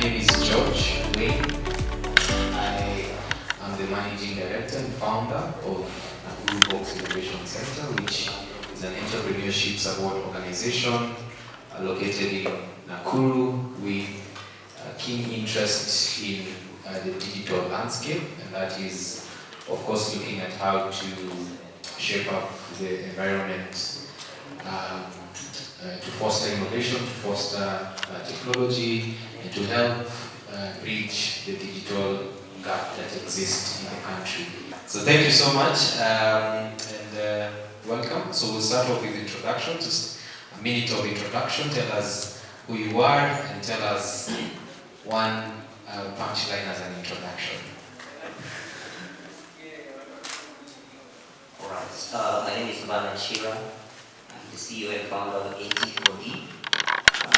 name is George Wayne. I am the Managing Director and founder of Nakuru Box Innovation Center, which is an entrepreneurship support organization located in Nakuru with keen interest in the digital landscape, and that is, of course, looking at how to shape up the environment to foster innovation, to foster technology, and to help bridge the digital gap that exists in the country. So thank you so much, and welcome. So we'll start off with introduction, just a minute of introduction. Tell us who you are and tell us one punchline as an introduction. Alright, my name is Bernard Shira. I'm the CEO and founder of AT4D.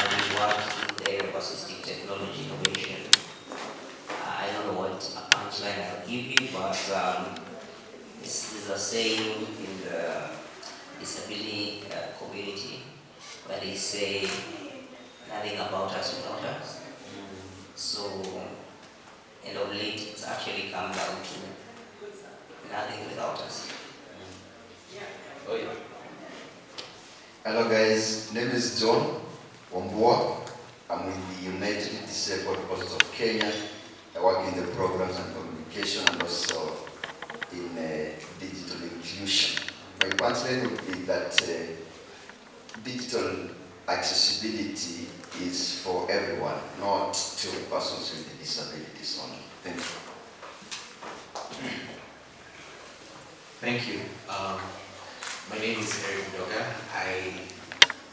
We work in the area of assistive technology innovation. I don't know what a punchline I'll give you, but this is a saying in the disability community where they say nothing about us without us. So, and of late, it's actually come down to nothing without us. Oh yeah. Hello guys, name is John Wambua. I'm with the United Disabled Persons of Kenya. I work in the programs and communication and also in digital inclusion. My punchline would be that digital accessibility is for everyone, not to persons with disabilities only. Thank you. Thank you. My name is Eric Doga. I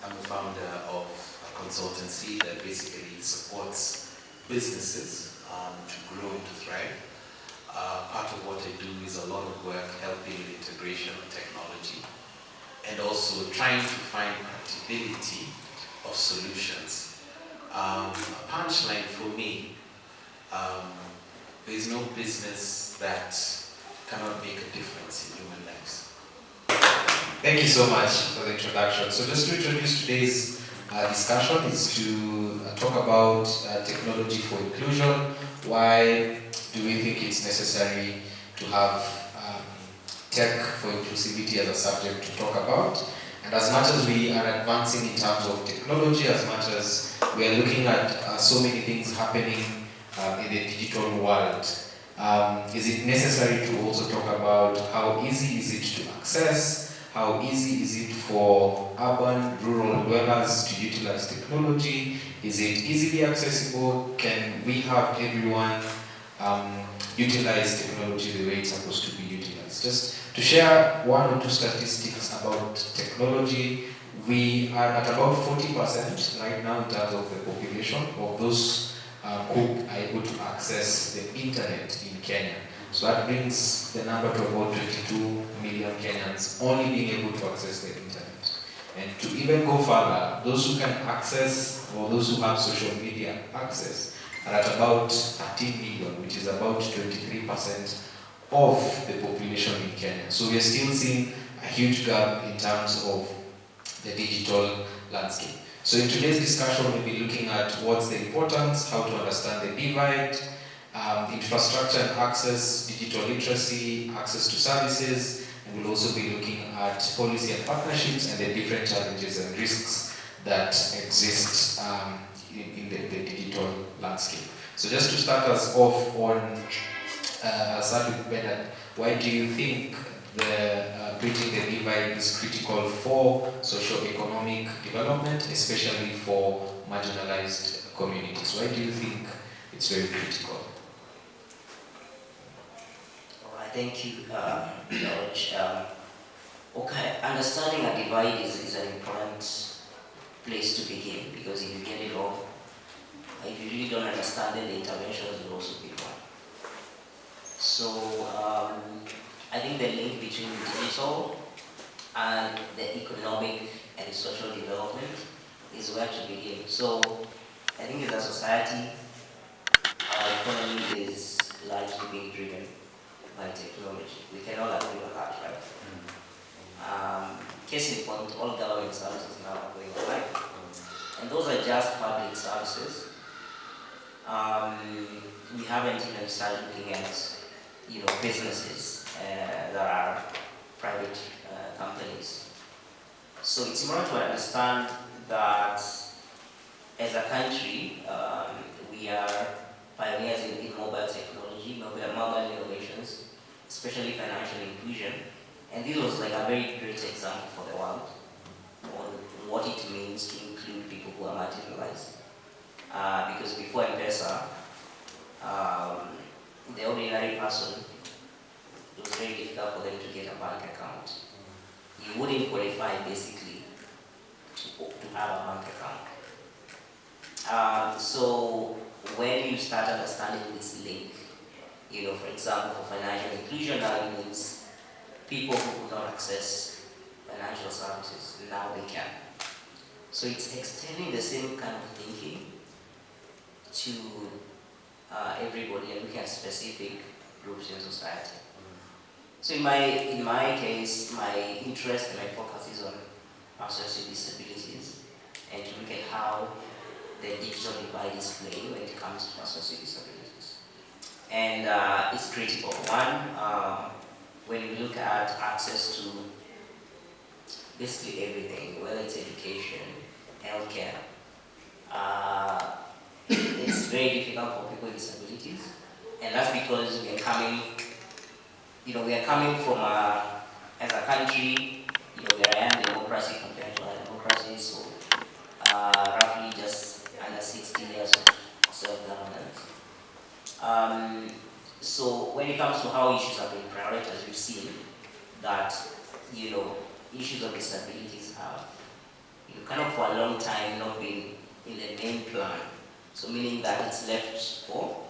am the founder of a consultancy that basically supports businesses to grow and to thrive. Part of what I do is a lot of work helping with integration of technology and also trying to find practicability of solutions. A punchline for me, there is no business that cannot make a difference in human lives. Thank you so much for the introduction. So just to introduce today's discussion is to talk about technology for inclusion. Why do we think it's necessary to have tech for inclusivity as a subject to talk about? And as much as we are advancing in terms of technology, as much as we are looking at so many things happening in the digital world, is it necessary to also talk about how easy is it to access? How easy is it for urban, rural dwellers to utilize technology? Is it easily accessible? Can we have everyone utilize technology the way it's supposed to be utilized? Just to share one or two statistics about technology, we are at about 40% right now in terms of the population of those who are able to access the internet in Kenya. So that brings the number to about 22 million Kenyans only being able to access the internet. And to even go further, those who can access or those who have social media access are at about 13 million, which is about 23% of the population in Kenya. So we are still seeing a huge gap in terms of the digital landscape. So in today's discussion, we'll be looking at what's the importance, how to understand the divide, infrastructure and access, digital literacy, access to services, and we'll also be looking at policy and partnerships and the different challenges and risks that exist in the digital landscape. So just to start us off on, I'll start with Bernard. Why do you think the bridging the divide is critical for socio-economic development, especially for marginalized communities? Why do you think it's very critical? Thank you, George. Okay, understanding a divide is an important place to begin, because if you get it wrong, if you really don't understand it, the interventions will also be wrong. So I think the link between digital and the economic and social development is where to begin. So I think as a society, our economy is largely being driven by technology. We can all agree on that, right? Case in point, all government services now are going online. And those are just public services we haven't even started looking at, businesses that are private companies. So it's important to understand that as a country, we are pioneers in mobile technology, mobile innovations, especially financial inclusion. And this was like a very great example for the world on what it means to include people who are marginalized. Because before M-Pesa, the ordinary person, it was very difficult for them to get a bank account. You wouldn't qualify basically to have a bank account. So when you start understanding this link, for example, for financial inclusion, now it means people who could not access financial services, now they can. So it's extending the same kind of thinking to everybody and looking at specific groups in society. So in my case, my interest and my focus is on persons with disabilities and to look at how the digital divide is playing when it comes to persons with disabilities. And it's critical. One, when you look at access to basically everything, whether it's education, healthcare, it's very difficult for people with disabilities. And that's because we are coming from as a country, we are a democracy compared to other democracies, so roughly just under 60 years of self-governance. So when it comes to how issues have been prioritized, we've seen that, issues of disabilities have, kind of for a long time not been in the main plan. So meaning that it's left for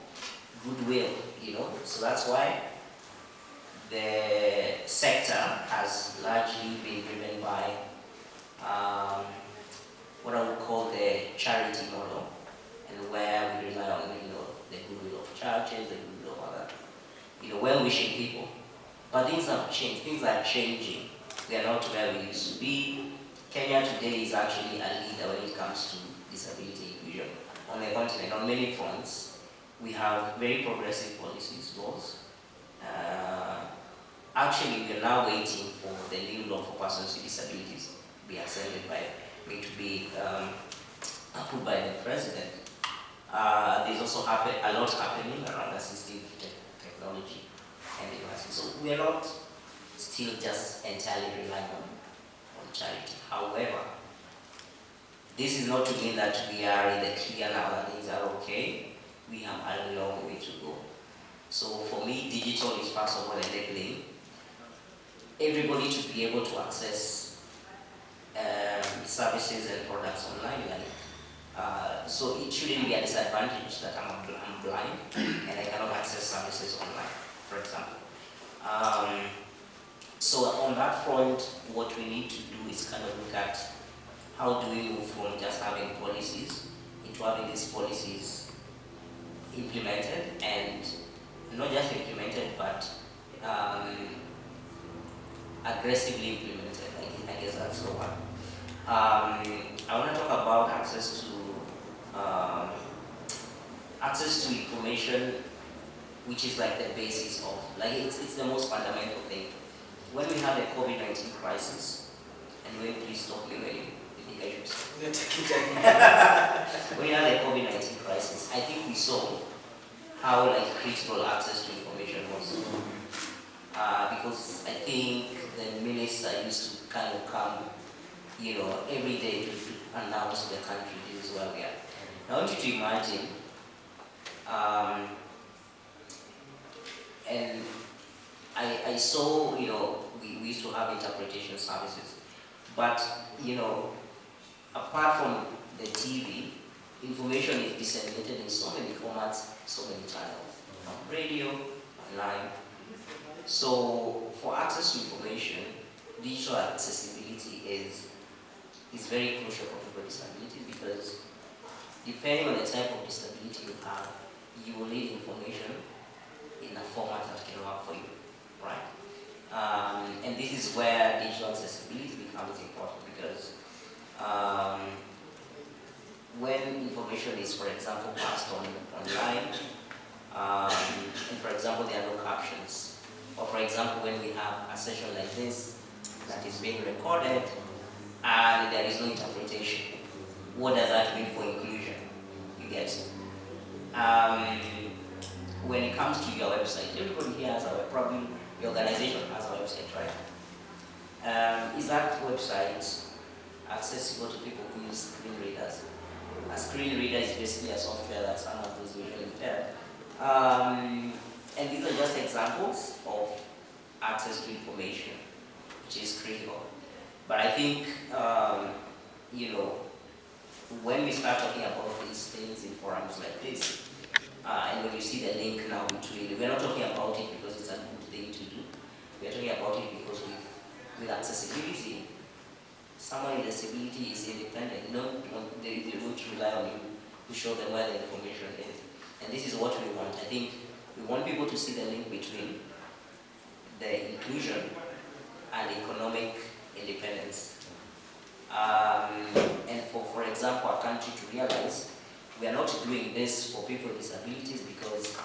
goodwill, So that's why the sector has largely been driven by what I would call the charity model, and where we rely on, the goodwill of churches, the goodwill of other, well-wishing people. But things have changed. Things are changing. We are not where we used to be. Kenya today is actually a leader when it comes to disability inclusion on the continent. On many fronts, we have very progressive policies, laws. Actually, we are now waiting for the new law for persons with disabilities to be assembled to be approved by the president. There's also a lot happening around assistive technology and devices. So we are not still just entirely relying on charity. However, this is not to mean that we are in the clear now that things are okay. We have a long way to go. So for me, digital is first of all enabling everybody to be able to access services and products online. So it shouldn't be a disadvantage that I'm blind and I cannot access services online, for example. So on that front, what we need to do is kind of look at how do we move from just having policies into having these policies implemented, and not just implemented, but aggressively implemented. I guess that's the one. I want to talk about access to information, which is like the basis of, it's the most fundamental thing. When we had the COVID-19 crisis, and please stop me when you think I should stop. When we had the COVID-19 crisis, I think we saw how critical access to information was. Because I think the minister used to kind of come, every day to announce to the country, this is where we are. Now I want you to imagine, and I saw, we used to have interpretation services, but, apart from the TV, information is disseminated in so many formats, so many channels, on radio, online. So for access to information, digital accessibility is very crucial for people with disabilities, because depending on the type of disability you have, you will need information in a format that can work for you, right? And this is where digital accessibility becomes important, because when information is, for example, passed online, and for example, there are no captions, or for example, when we have a session like this that is being recorded and there is no interpretation, what does that mean for inclusion? You get? When it comes to your website, everybody here has probably the organization has a website, right? Is that website accessible to people who use screen readers? A screen reader is basically a software that someone who's visually impaired. And these are just examples of access to information, which is critical. But I think, when we start talking about these things in forums like this, and when you see the link now between, we're not talking about it because it's a good thing to do. We're talking about it because with accessibility, someone with disability is independent. They won't rely on you to show them where the information is. And this is what we want. I think we want people to see the link between the inclusion and economic independence. And for example, a country to realize we are not doing this for people with disabilities because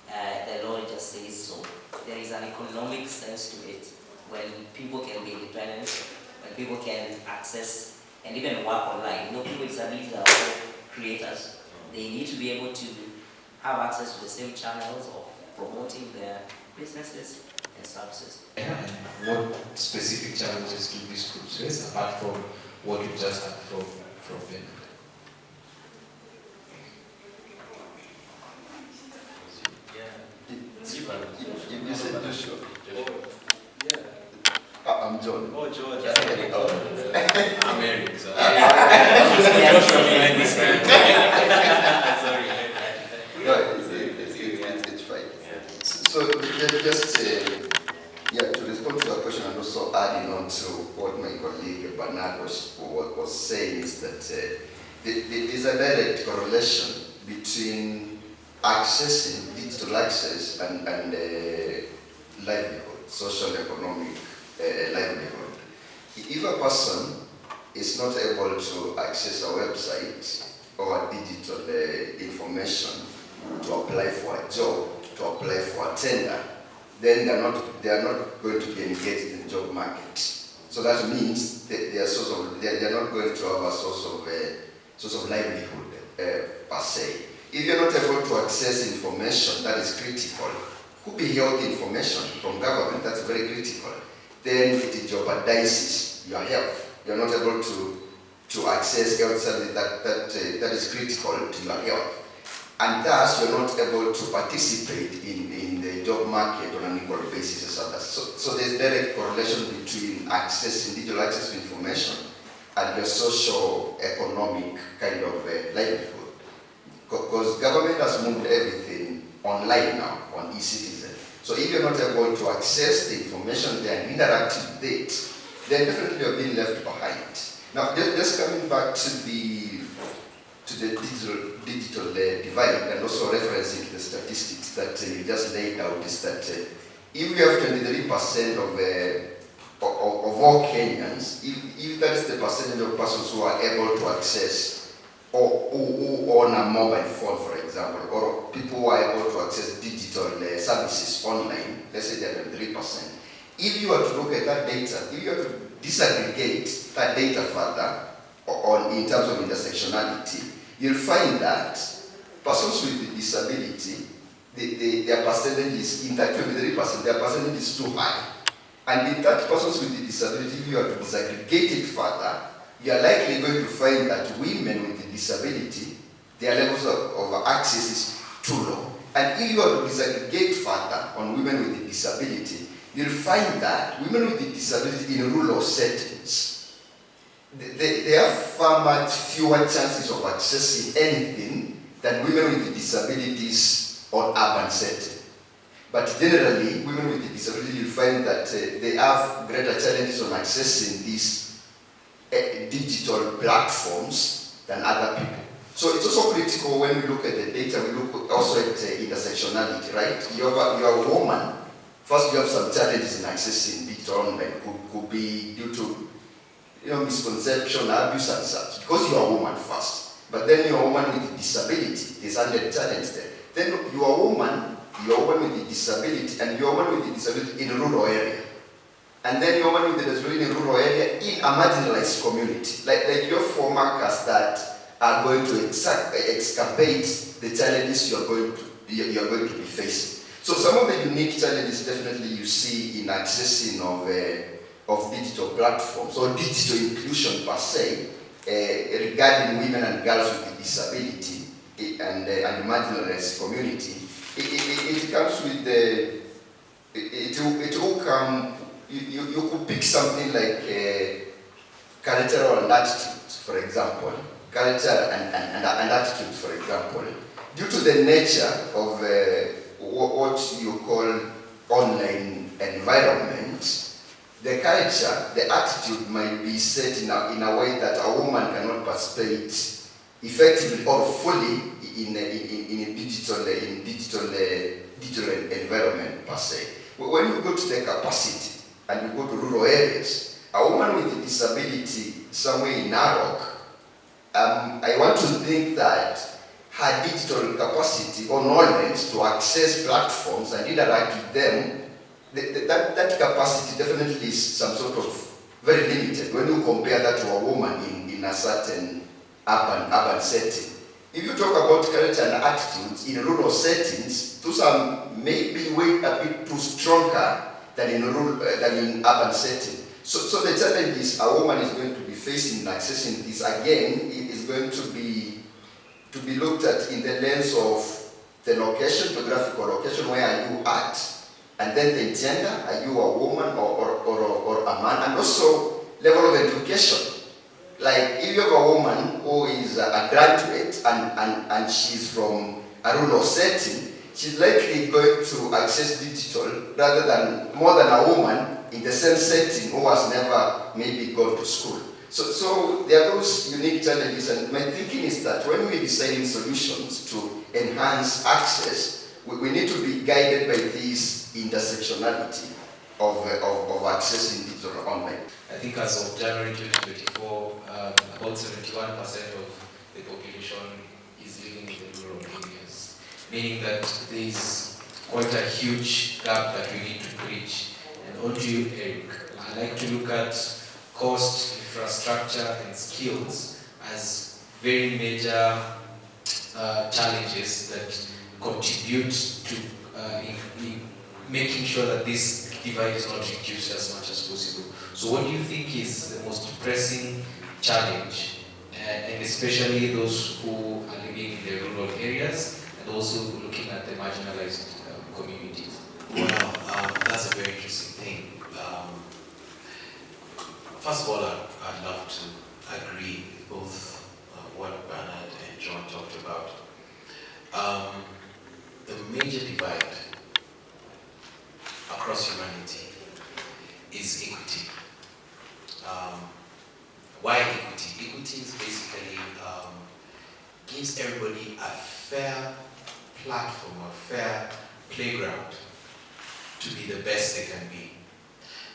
the law just says so. There is an economic sense to it. When people can be independent, when people can access and even work online. People with disabilities are also creators. They need to be able to have access to the same channels of promoting their businesses and services. Yeah, and what specific challenges do these groups face apart from what you just had from Finland? You said Joshua. I'm John. Oh, George. I'm Eric. So Joshua behind this man. Sorry. No, it's fine. So just to respond to your question and also adding on to what my colleague Bernard was saying is that there's a direct correlation between accessing digital access and livelihood, socio-economic livelihood. If a person is not able to access a website or digital information to apply for a job, to apply for a tender, then they are not going to be engaged in the job market. So that means that they are not going to have a source of livelihood per se. If you're not able to access information that is critical, could be health information from government, that's very critical, then it jeopardizes your health. You're not able to access health service that is critical to your health. And thus, you're not able to participate in the job market on an equal basis as others. So there's direct correlation between digital access to information and the socio-economic kind of livelihood. Because government has moved everything online now, on e-citizen. So if you're not able to access the information there and interact with it, then definitely you're being left behind. Now, just coming back to the digital divide and also referencing the statistics that you just laid out, is that if we have 23% of all Kenyans, if that is the percentage of persons who are able to access or who own a mobile phone, for example, or people who are able to access digital services online, let's say they're 23%. If you were to look at that data, if you were to disaggregate that data further in terms of intersectionality, you'll find that persons with disability, their percentage is, in that 23%, their percentage is too high. And in that persons with disability, if you are to disaggregate it further, you are likely going to find that women with disability, their levels of access is too low. And if you are to disaggregate further on women with disability, you'll find that women with disability in rural settings, they have far much fewer chances of accessing anything than women with disabilities on urban settings. But generally, women with disability, you'll find that they have greater challenges on accessing these digital platforms than other people. So it's also critical when we look at the data, we look also at intersectionality, right? You're a woman, first you have some challenges in accessing digital online, could be due to misconception, abuse and such, because you're a woman first. But then you're a woman with a disability, there's added challenge there. Then you're a woman with a disability, and you're a woman with a disability in a rural area. And then you're a woman with a disability in a rural area in a marginalized community. Like your four markers that are going to excavate the challenges you're going to be facing. So some of the unique challenges definitely you see in accessing of digital platforms or digital inclusion per se, regarding women and girls with a disability and the marginalized community. It comes with the, it will come, you could pick something like cultural and attitude, for example. Culture and attitude, for example. Due to the nature of what you call online environment, the culture, the attitude might be set in a way that a woman cannot participate effectively or fully in a digital environment per se. When you go to the capacity and you go to rural areas, a woman with a disability somewhere in Narok, I want to think that her digital capacity or knowledge to access platforms and interact with them, that capacity definitely is some sort of very limited when you compare that to a woman in a certain urban setting. If you talk about culture and attitudes in rural settings, those are maybe way a bit too stronger than in urban setting. So the challenge is a woman is going to be facing in accessing this. Again, it is going to be looked at in the lens of the location, geographical location, where are you at, and then the gender, are you a woman or a man, and also level of education. Like if you have a woman who is a graduate and she's from a rural setting, she's likely going to access digital rather than more than a woman in the same setting who has never maybe gone to school. So there are those unique challenges, and my thinking is that when we're designing solutions to enhance access, we need to be guided by this intersectionality of accessing digital online. I think as of January 2024, about 71% of the population is living in the rural areas, meaning that there is quite a huge gap that we need to bridge. And on to you, Eric. I like to look at cost, infrastructure, and skills as very major challenges that contribute to in making sure that this divide is not reduced as much as possible. So what do you think is the most pressing challenge, and especially those who are living in the rural areas and also looking at the marginalized communities? Well, that's a very interesting thing. First of all, I'd love to agree with both what Bernard and John talked about. The major divide across humanity is equity. Why equity? Equity is basically gives everybody a fair platform, a fair playground to be the best they can be.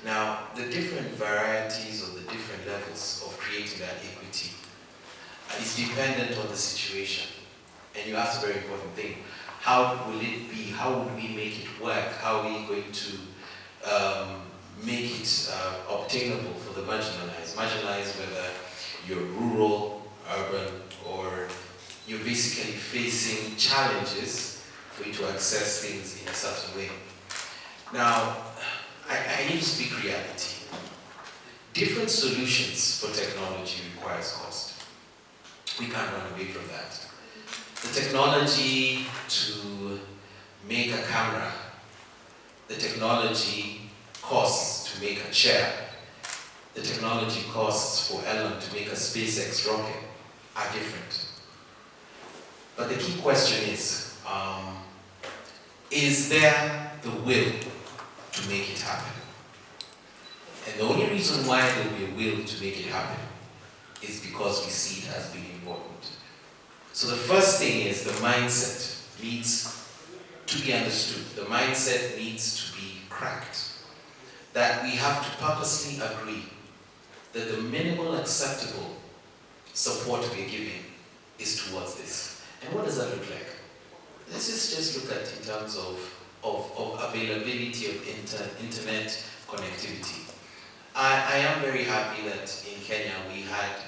Now, the different varieties or the different levels of creating that equity is dependent on the situation. And you asked a very important thing. How will it be? How would we make it work? How are we going to make it obtainable for the marginalized? Marginalized whether you're rural, urban, or you're basically facing challenges for you to access things in a certain way. Now, I need to speak reality. Different solutions for technology requires cost. We can't run away from that. The technology to make a camera, the technology costs to make a chair, the technology costs for Elon to make a SpaceX rocket are different. But the key question is there the will to make it happen? And the only reason why there will be a will to make it happen is because we see it as being important. So the first thing is the mindset needs to be understood. The mindset needs to be cracked. That we have to purposely agree that the minimal acceptable support we're giving is does that look like? Let's just look at in terms of availability of internet connectivity. I am very happy that in Kenya we had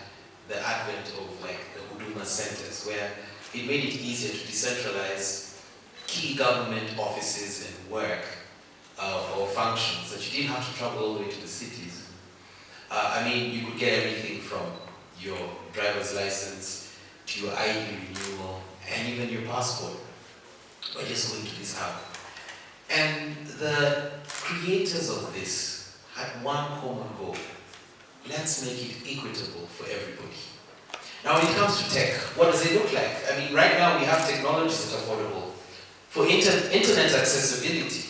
the advent of like the Huduma centers, where it made it easier to decentralize key government offices and work or functions, that you didn't have to travel all the way to the cities. I mean, you could get everything from your driver's license to your ID renewal and even your passport by just going to this hub. And the creators of this had one common goal: let's make it equitable for everybody. Now when it comes to tech, what does it look like? I mean, right now we have technologies that are affordable. For internet accessibility,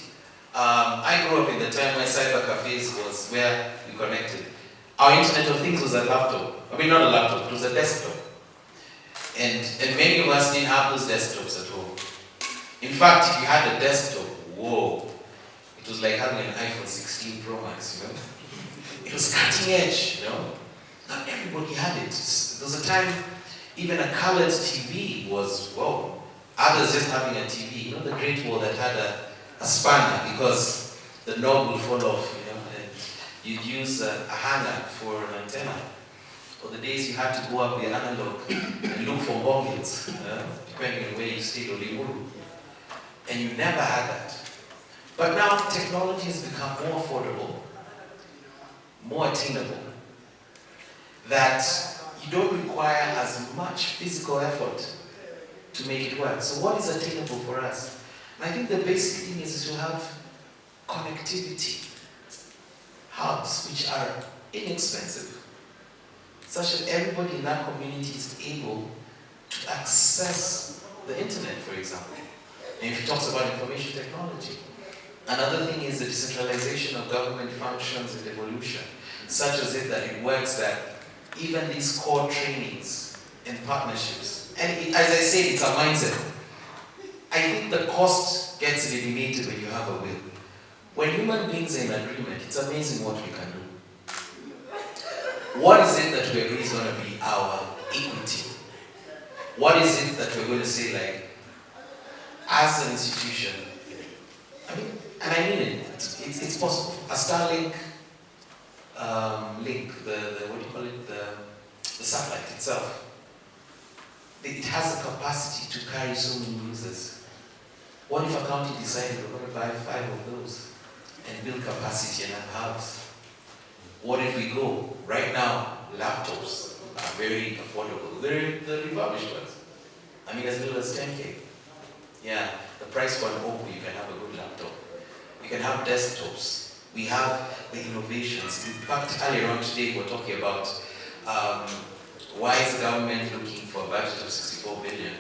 I grew up in the time where cyber cafes was where we connected. Our Internet of Things was a laptop. I mean, not a laptop, it was a desktop. And many of us didn't have those desktops at home. In fact, if you had a desktop, whoa, it was like having an iPhone 16 Pro Max, you know? It was cutting edge, you know? Not everybody had it. There was a time, even a colored TV was, whoa. Others just having a TV, you know, the Great Wall that had a spanner because the knob will fall off, you know, and you'd use a hanger for an antenna. Or the days you had to go up the analog and look for mobiles, depending on where you stayed or Limuru. And you never had that. But now technology has become more affordable, more attainable, that you don't require as much physical effort to make it work. So what is attainable for us? And I think the basic thing is to have connectivity hubs which are inexpensive, such that everybody in that community is able to access the internet, for example. And if he talks about information technology, another thing is the decentralization of government functions and evolution, such as it that it works that even these core trainings and partnerships, and as I said, it's a mindset. I think the cost gets eliminated when you have a will. When human beings are in agreement, it's amazing what we can do. What is it that we agree is going to be our equity? What is it that we're going to say, like, as an institution, I mean, and I mean it, it's possible. A Starlink link, what do you call it, the satellite itself, it has a capacity to carry so many users. What if a county decided we're going to buy 5 of those and build capacity in our house? What if we go, right now, laptops are very affordable. They're the refurbished ones. I mean, as little as 10K. Yeah, the price for an Oppo, you can have a good laptop. You can have desktops. We have the innovations. In fact, earlier on today, we were talking about why is the government looking for a budget of 64 billion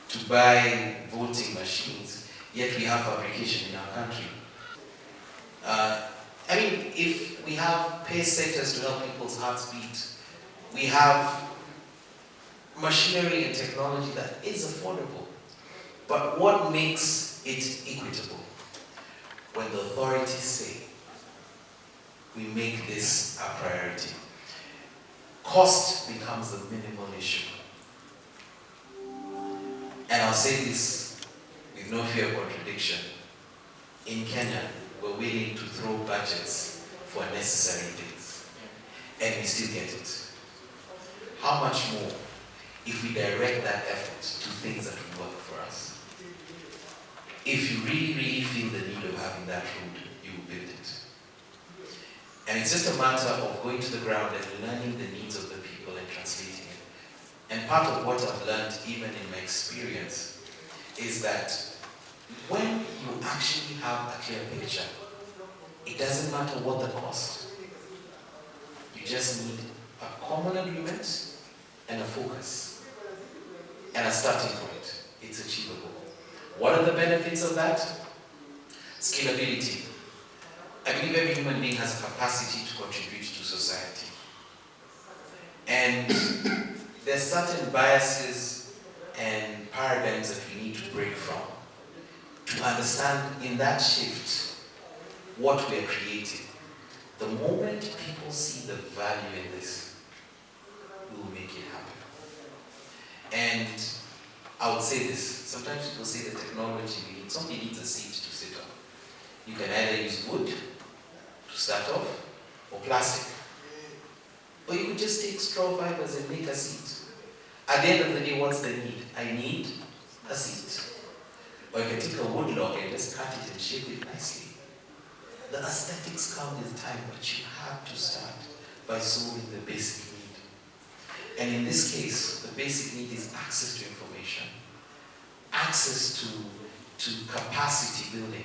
to buy voting machines, yet we have fabrication in our country. I mean, if we have pacesetters to help people's hearts beat, we have machinery and technology that is affordable. But what makes it equitable? When the authorities say, we make this a priority. Cost becomes the minimal issue. And I'll say this with no fear of contradiction. In Kenya, we're willing to throw budgets for necessary things. And we still get it. How much more if we direct that effort to things that will work for us? If you really, really feel the need of having that road, you will build it. And it's just a matter of going to the ground and learning the needs of the people and translating it. And part of what I've learned, even in my experience, is that when you actually have a clear picture, it doesn't matter what the cost. You just need a common agreement and a focus and a starting point. It's achievable. What are the benefits of that? Scalability. I believe every human being has a capacity to contribute to society. And there's certain biases and paradigms that we need to break from to understand in that shift what we are creating. The moment people see the value in this, we will make it happen. And I would say this. Sometimes people say the technology, somebody needs a seat to sit on. You can either use wood to start off, or plastic. Or you could just take straw fibers and make a seat. At the end of the day, what's the need? I need a seat. Or you can take a wood log and just cut it and shape it nicely. The aesthetics come with time, but you have to start by solving the basic need. And in this case, the basic need is access to information, access to capacity building.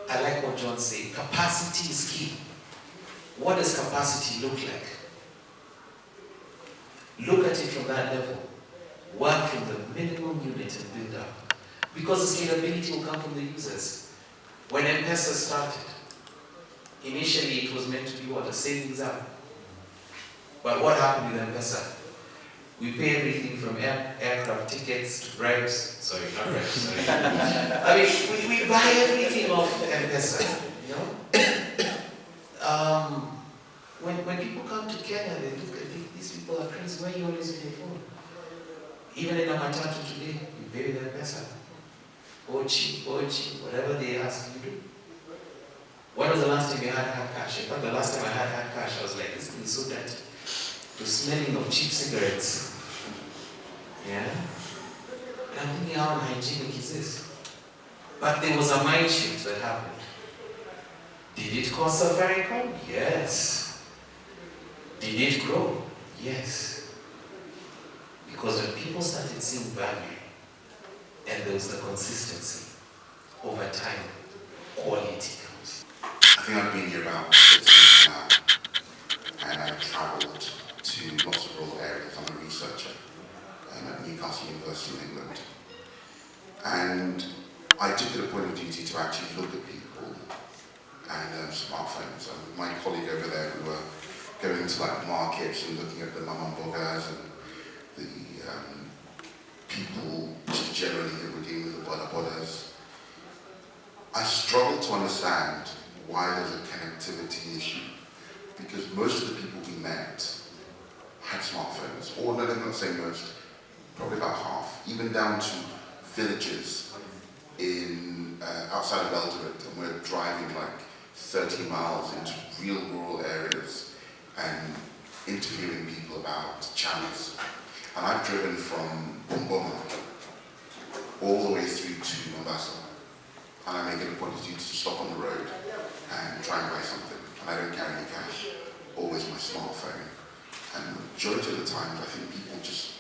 I like what John said, capacity is key. What does capacity look like? Look at it from that level. Work from the minimum unit and build up. Because the scalability will come from the users. When M-Pesa started, initially it was meant to be what? A savings app. But what happened with M-Pesa? We pay everything from aircraft tickets to bribes. Sorry, not bribes, sorry. I mean, we buy everything off M-Pesa, you know? When people come to Kenya, they look at these people are crazy. Why are you always on your phone? Even in a matatu today, you pay with M-Pesa. Ochi, whatever they ask you do. When was the last time you had hard cash? In fact, the last time I had hard cash, I was like, this thing is so dirty. The smelling of cheap cigarettes. Yeah? And I'm thinking, how unhygienic is this? But there was a mind shift that happened. Did it cost Safaricom? Yes. Did it grow? Yes. Because when people started seeing value, and there was the consistency, over time, quality comes. I think I've been here about 6 months now, and I've travelled to lots of rural areas. I'm a researcher at Newcastle University in England. And I took it upon a duty to actually look at people and smartphones. And my colleague over there, we were going to like markets and looking at the mamambogas and the people just generally who were dealing with the bodas. I struggled to understand why there's a connectivity issue, because most of the people we met had smartphones, or no, I'm not saying most, probably about half, even down to villages in outside of Eldoret, and we're driving like 30 miles into real rural areas and interviewing people about channels. And I've driven from Bungoma all the way through to Mombasa. And I make it a point of duty to stop on the road and try and buy something. And I don't carry any cash, always my smartphone. And the majority of the times, I think people just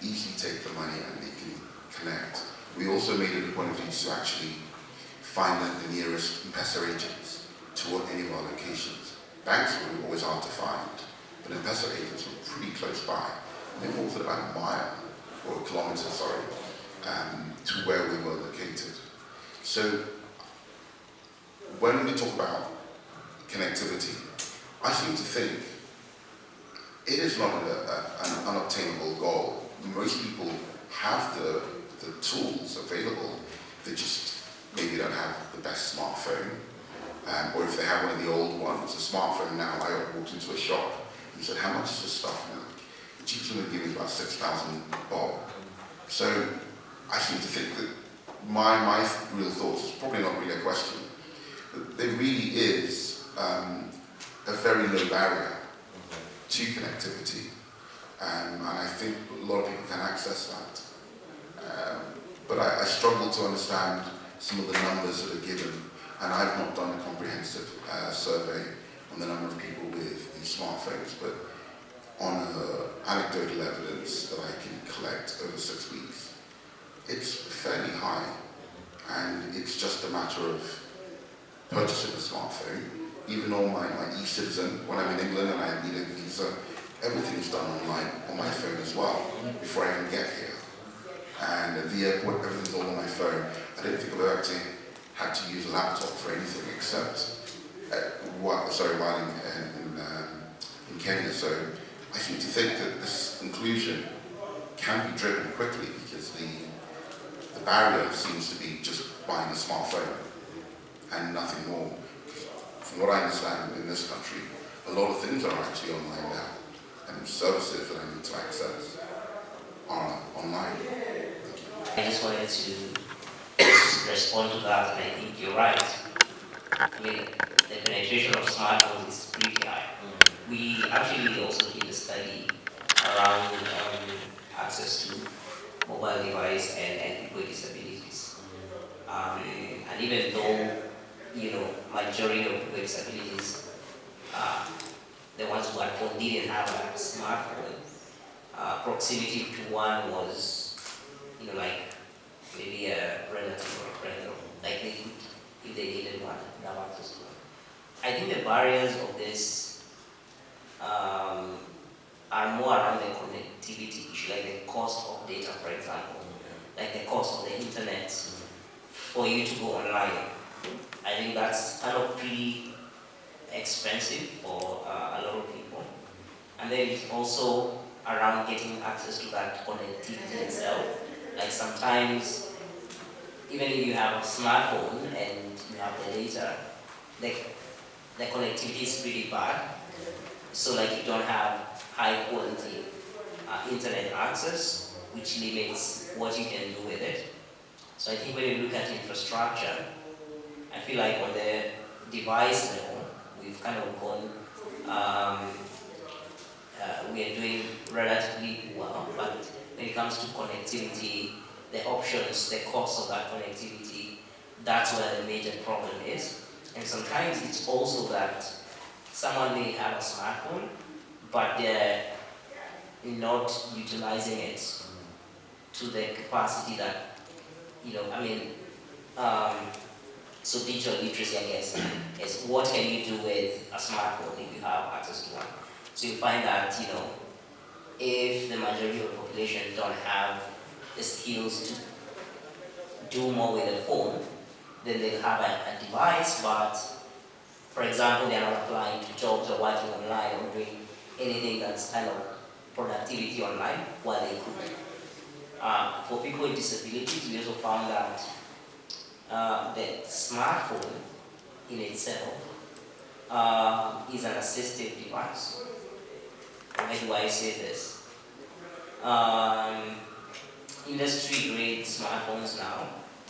easily take the money and they can connect. We also made it a point of duty to actually find the nearest M-Pesa agents to any of our locations. Banks were always hard to find, but M-Pesa agents were pretty close by. They were within about a mile, or a kilometre, sorry, to where we were located. So, when we talk about connectivity, I seem to think it is not an unobtainable goal. Most people have the tools available, they just maybe don't have the best smartphone, or if they have one of the old ones, a smartphone now. I walked into a shop and said, how much is this stuff now? The cheapest one they give me is about 6,000 bob. So I seem to think that my real thoughts is probably not really a question, but there really is a very low barrier to connectivity, and I think a lot of people can access that. But I struggle to understand some of the numbers that are given, and I've not done a comprehensive survey on the number of people with these smartphones, but on anecdotal evidence that I can collect over 6 weeks, it's fairly high, and it's just a matter of purchasing a smartphone. Even all my e-citizen, when I'm in England and I need a visa, everything's done online on my phone as well, before I even get here. And at the airport, everything's all on my phone. I don't think I've ever actually had to use a laptop for anything except while in Kenya. So I seem to think that this inclusion can be driven quickly, because the barrier seems to be just buying a smartphone and nothing more. From what I understand in this country, a lot of things are actually online now, and services that I need to access are online. Thank you. I just wanted to respond to that, and I think you're right. I mean, the penetration of smartphones is pretty high. We actually also did a study around access to mobile device and people with disabilities. And even though, majority of people with disabilities, the ones who had phone didn't have a smartphone, proximity to one was, like maybe a relative or a friend, or like they could, if they needed one, have access to one. I think the barriers of this are more around the connectivity issue, like the cost of data, for example, like the cost of the internet for you to go online. I think that's kind of pretty expensive for a lot of people. And then it's also around getting access to that connectivity itself. Like sometimes, even if you have a smartphone and you have the data, the connectivity is pretty bad. So like you don't have high quality internet access, which limits what you can do with it. So I think when you look at infrastructure, I feel like on the device level, we've kind of gone, we are doing relatively well, but when it comes to connectivity, the options, the cost of that connectivity, that's where the major problem is. And sometimes it's also that someone may have a smartphone, but they're not utilizing it to the capacity that, so digital literacy, I guess, is what can you do with a smartphone if you have access to one. So you find that, if the majority of the population don't have the skills to do more with a phone, then they'll have a device, but for example, they're not applying to jobs or working online or doing anything that's kind of productivity online while they could. For people with disabilities, we also found that the smartphone in itself is an assistive device. Why do I say this? Industry-grade smartphones now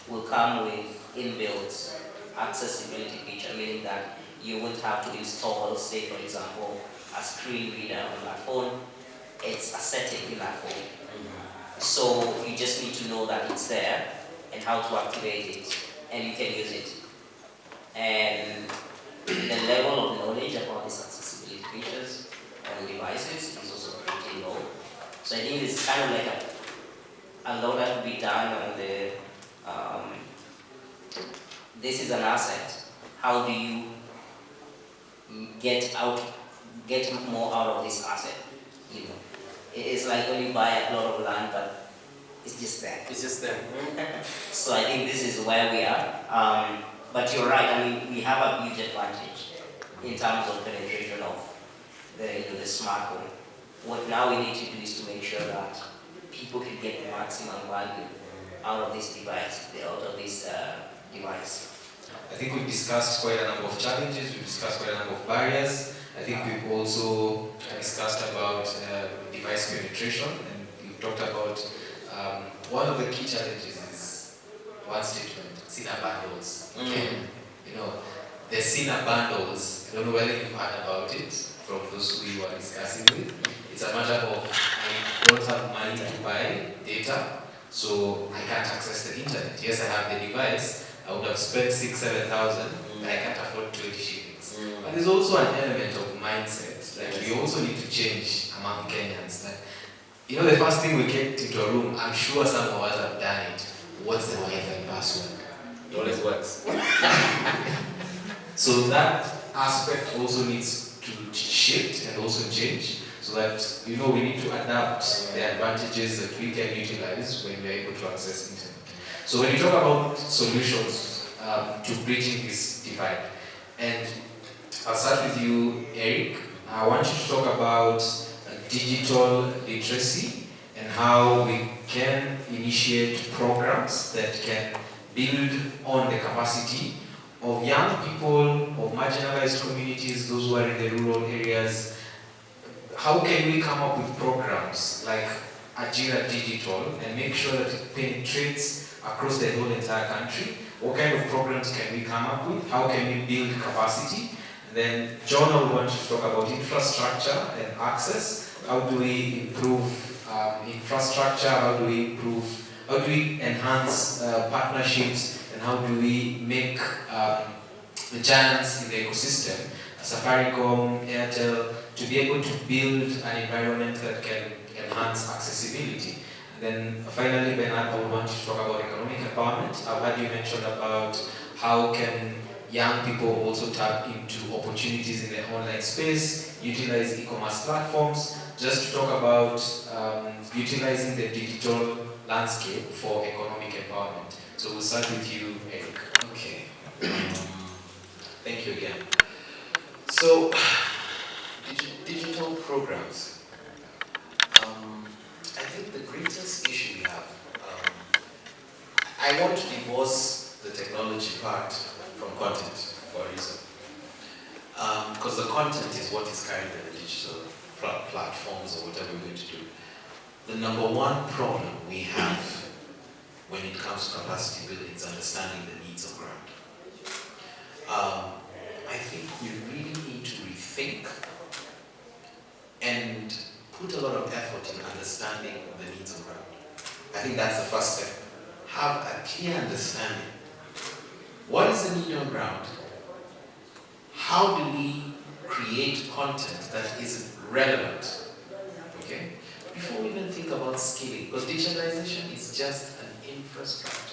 will come with inbuilt accessibility feature, meaning that you won't have to install, say for example, a screen reader on that phone. It's a setting in that phone. So you just need to know that it's there and how to activate it, and you can use it. And the level of knowledge about these accessibility features on devices is also pretty low. So I think it's kind of like a lot that will be done on the, this is an asset. How do you get more out of this asset? It's like when you buy a plot of land, but it's just there. It's just there. So I think this is where we are. But you're right. We have a huge advantage in terms of penetration of the smartphone. What now we need to do is to make sure that people can get the maximum value out of this device, I think we've discussed quite a number of challenges, we've discussed quite a number of barriers. I think we've also discussed about device penetration, and we've talked about one of the key challenges is one statement, SINA bundles. The SINA bundles, I don't know whether you've heard about it from those who you are discussing with. It's a matter of I don't have money to buy data, so I can't access the internet. Yes, I have the device. I would have spent 6,000-7,000, but I can't afford 20 shillings. But there's also an element of mindset that we also need to change among Kenyans. That, the first thing we get into a room, I'm sure some of us have done it. What's the Wi-Fi password? It always works. So that aspect also needs to shift and also change, so that we need to adapt the advantages that we can utilize when we're able to access internet. So when you talk about solutions to bridging this divide, and I'll start with you, Eric. I want you to talk about digital literacy and how we can initiate programs that can build on the capacity of young people, of marginalized communities, those who are in the rural areas. How can we come up with programs like Ajira Digital and make sure that it penetrates across the whole entire country? What kind of programs can we come up with? How can we build capacity? And then John will want to talk about infrastructure and access. How do we improve infrastructure? How do we enhance partnerships? And how do we make the giants in the ecosystem, Safaricom, Airtel, to be able to build an environment that can enhance accessibility? And then finally, Bernard, I would want to talk about economic empowerment. I've heard you mention about how can young people also tap into opportunities in the online space, utilize e-commerce platforms, just to talk about utilizing the digital landscape for economic empowerment. So we'll start with you, Eric. Okay. Thank you again. So, digital programs. I think the greatest issue we have, I want to divorce the technology part from content for a reason. Because the content is what is carried by the digital platforms or whatever we're going to do. The number one problem we have when it comes to capacity building is understanding the needs of ground. I think we really need to rethink and put a lot of effort in understanding the needs of ground. I think that's the first step. Have a clear understanding. What is the need on ground? How do we create content that is relevant? Okay? Before we even think about scaling, because digitalization is just an infrastructure.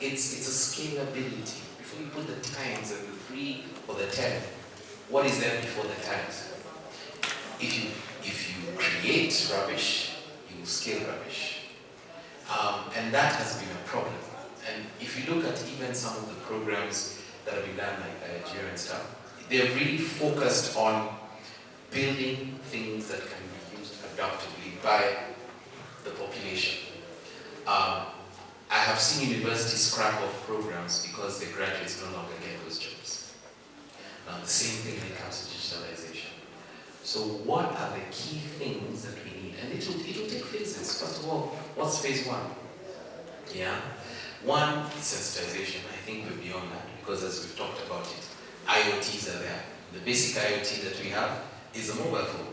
It's a scalability. Before you put the times and the 3 or the 10, what is there before the times? If you create rubbish, you will scale rubbish. And that has been a problem. And if you look at even some of the programs that have been done like Nigeria and stuff, they're really focused on building things that can be used adaptively by the population. I have seen universities scrap off programs because the graduates no longer get those jobs. Now the same thing when it comes to digitalization. So what are the key things that we need? And it will take phases. First of all, what's phase 1? Yeah. 1 is sensitization. I think we're beyond that because as we've talked about it, IoTs are there. The basic IoT that we have is a mobile phone.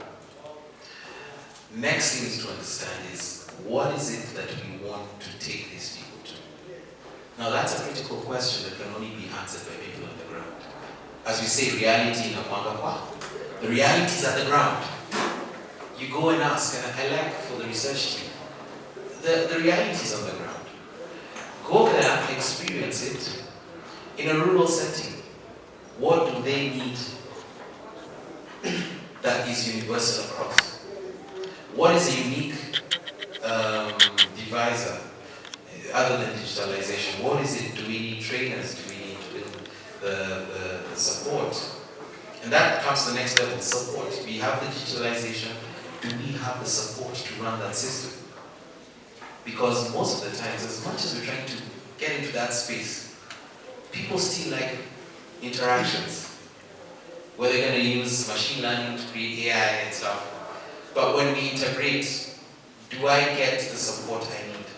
Next thing is to understand is what is it that we want to take these people to? Now that's a critical question that can only be answered by people on the ground. As we say, reality in a Mwangakwa. The reality is at the ground. You go and ask, and I like for the research team, the reality is on the ground. Go there, experience it in a rural setting. What do they need that is universal across? What is a unique divisor other than digitalization? What is it? Do we need trainers? Do we need to build the support? And that comes to the next level, support. We have the digitalization. Do we have the support to run that system? Because most of the times, as much as we're trying to get into that space, people still like interactions. Where they're going to use machine learning to create AI and stuff. But when we integrate, do I get the support I need?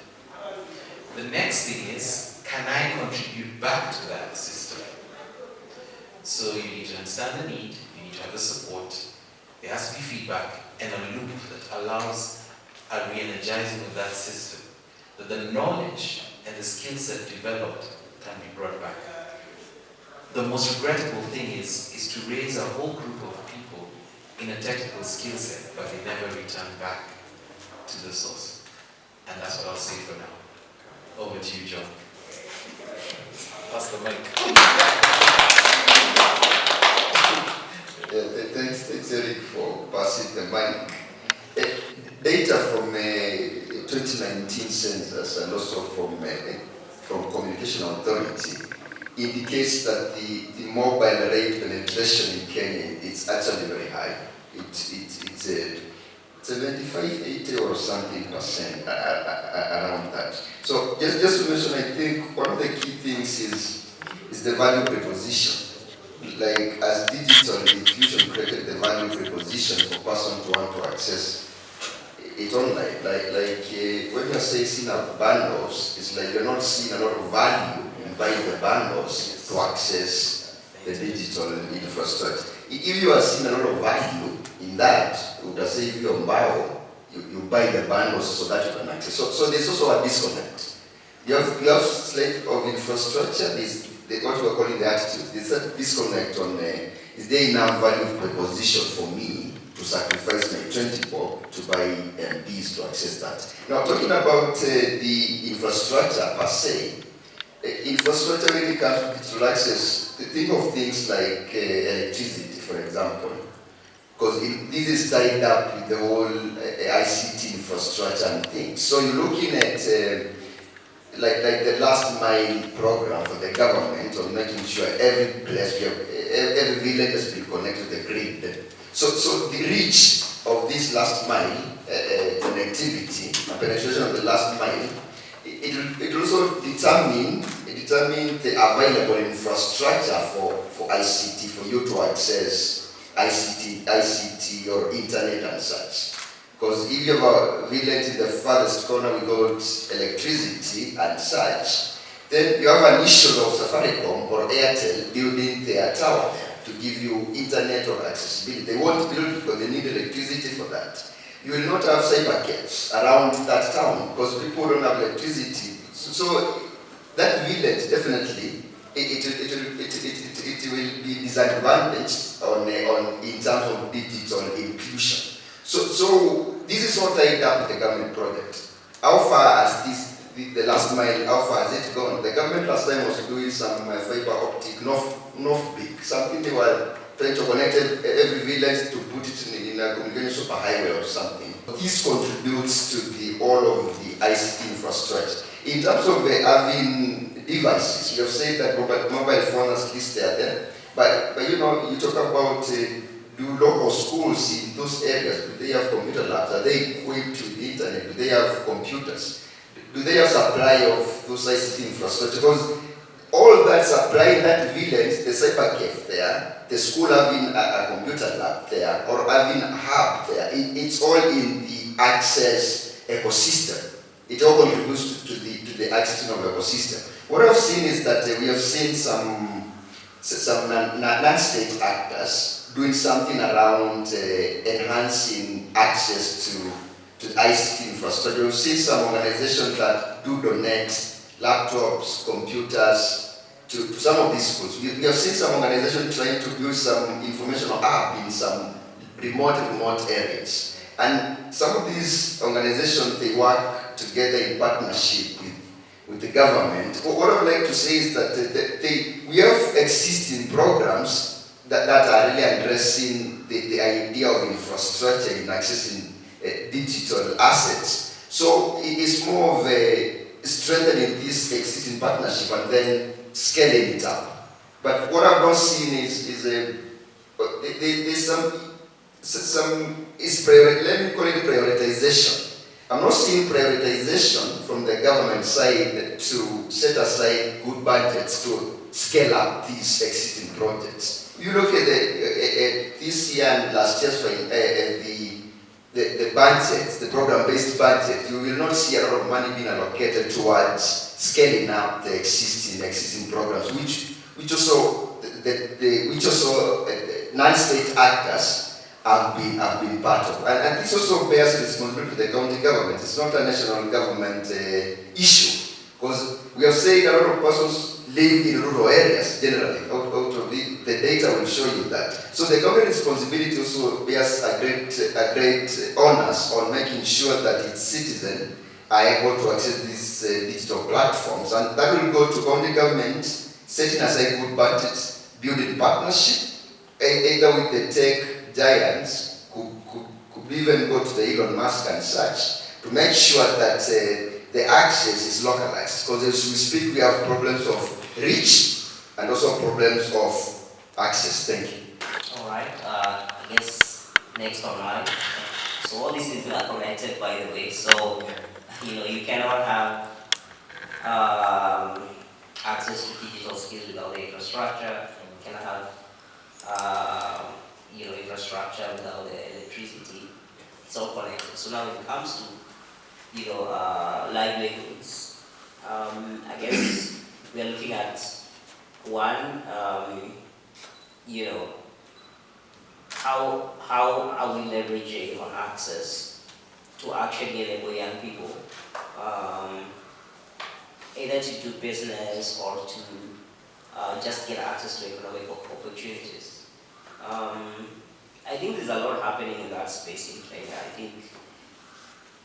The next thing is, can I contribute back to that system? So you need to understand the need, you need to have the support, there has to be feedback, and a loop that allows a re-energizing of that system. That the knowledge and the skill set developed can be brought back. The most regrettable thing is to raise a whole group of people in a technical skill set, but they never return back to the source. And that's what I'll say for now. Over to you, John. Pass the mic. Thanks Eric for passing the mic. Data from 2019 census and also from Communication Authority indicates that the mobile rate penetration in Kenya is actually very high. It's 75, 80 or something percent around that. So just to mention, I think one of the key things is the value proposition. Like as digital inclusion created the value proposition for person to want to access it online. When you're seeing a bundles, it's like you're not seeing a lot of value in buying the bundles to access the digital infrastructure. If you are seeing a lot of value in that, you would say if you're you buy the bundles so that you can access. So there's also a disconnect. You have slate of infrastructure, what we are calling the attitude. There's a disconnect on is there enough value proposition for me to sacrifice my 20 bob to buy MPs to access that. Now talking about the infrastructure per se, infrastructure really comes with digital access. Think of things like electricity, for example, because this is tied up with the whole ICT infrastructure and things. So you're looking at like the last mile program for the government on making sure every place, every village has been connected to the grid. So the reach of this last mile connectivity and penetration of the last mile, it also determine the available infrastructure for ICT, for you to access ICT or internet and such. Because if you have a village in the farthest corner without electricity and such, then you have an issue of Safaricom or Airtel building their tower there to give you internet or accessibility. They won't build because they need electricity for that. You will not have cyber cafes around that town because people don't have electricity. So that village definitely it will be disadvantaged in terms of digital inclusion. So this is all tied up with the government project. How far has the last mile, how far has it gone? The government last time was doing some fiber optic, north big, something they were trying to connect every village to put it in a communication superhighway or something. This contributes to all of the ICT infrastructure. In terms of having devices, you have said that mobile phones at least they are there, but you know, you talk about do local schools in those areas, do they have computer labs? Are they equipped with the internet? Do they have computers? Do they have supply of those ICT infrastructure? Because all that supply in that village, the cyber cafe there, the school having a computer lab there, or having a hub there, it's all in the access ecosystem. It all contributes to the access of the ecosystem. What I've seen is that we have seen some non-state actors doing something around enhancing access to the ICT infrastructure. We've seen some organizations that do donate laptops, computers to some of these schools. We have seen some organizations trying to build some informational hub in some remote areas. And some of these organizations, they work together in partnership with the government. What I would like to say is that we have existing programs that are really addressing the idea of infrastructure in accessing digital assets. So it is more of a strengthening this existing partnership and then scaling it up. But what I've not seen is there's let me call it prioritization. I'm not seeing prioritization from the government side to set aside good budgets to scale up these existing projects. You look at this year and last year's the budget, the program-based budget, you will not see a lot of money being allocated towards scaling up the existing programs, which also non-state actors have been part of. And this also bears responsibility to the county government. It's not a national government issue, because we have said a lot of persons live in rural areas generally. Out of the data will show you that. So the government responsibility also bears a great onus on making sure that its citizens are able to access these digital platforms, and that will go to county government setting aside good budgets, building partnership, either with the tech giants, could even go to the Elon Musk and such, to make sure that the access is localized. Because as we speak, we have problems of reach and also problems of access. Thank you. All right. I guess next online. So all these things are connected, by the way. So you cannot have access to digital skills without the infrastructure. You cannot have infrastructure without the electricity. it's all connected. So now when it comes to, livelihoods, I guess we are looking at one, how are we leveraging on access to actually enable young people either to do business or to just get access to economic opportunities. I think there's a lot happening in that space in Kenya. I think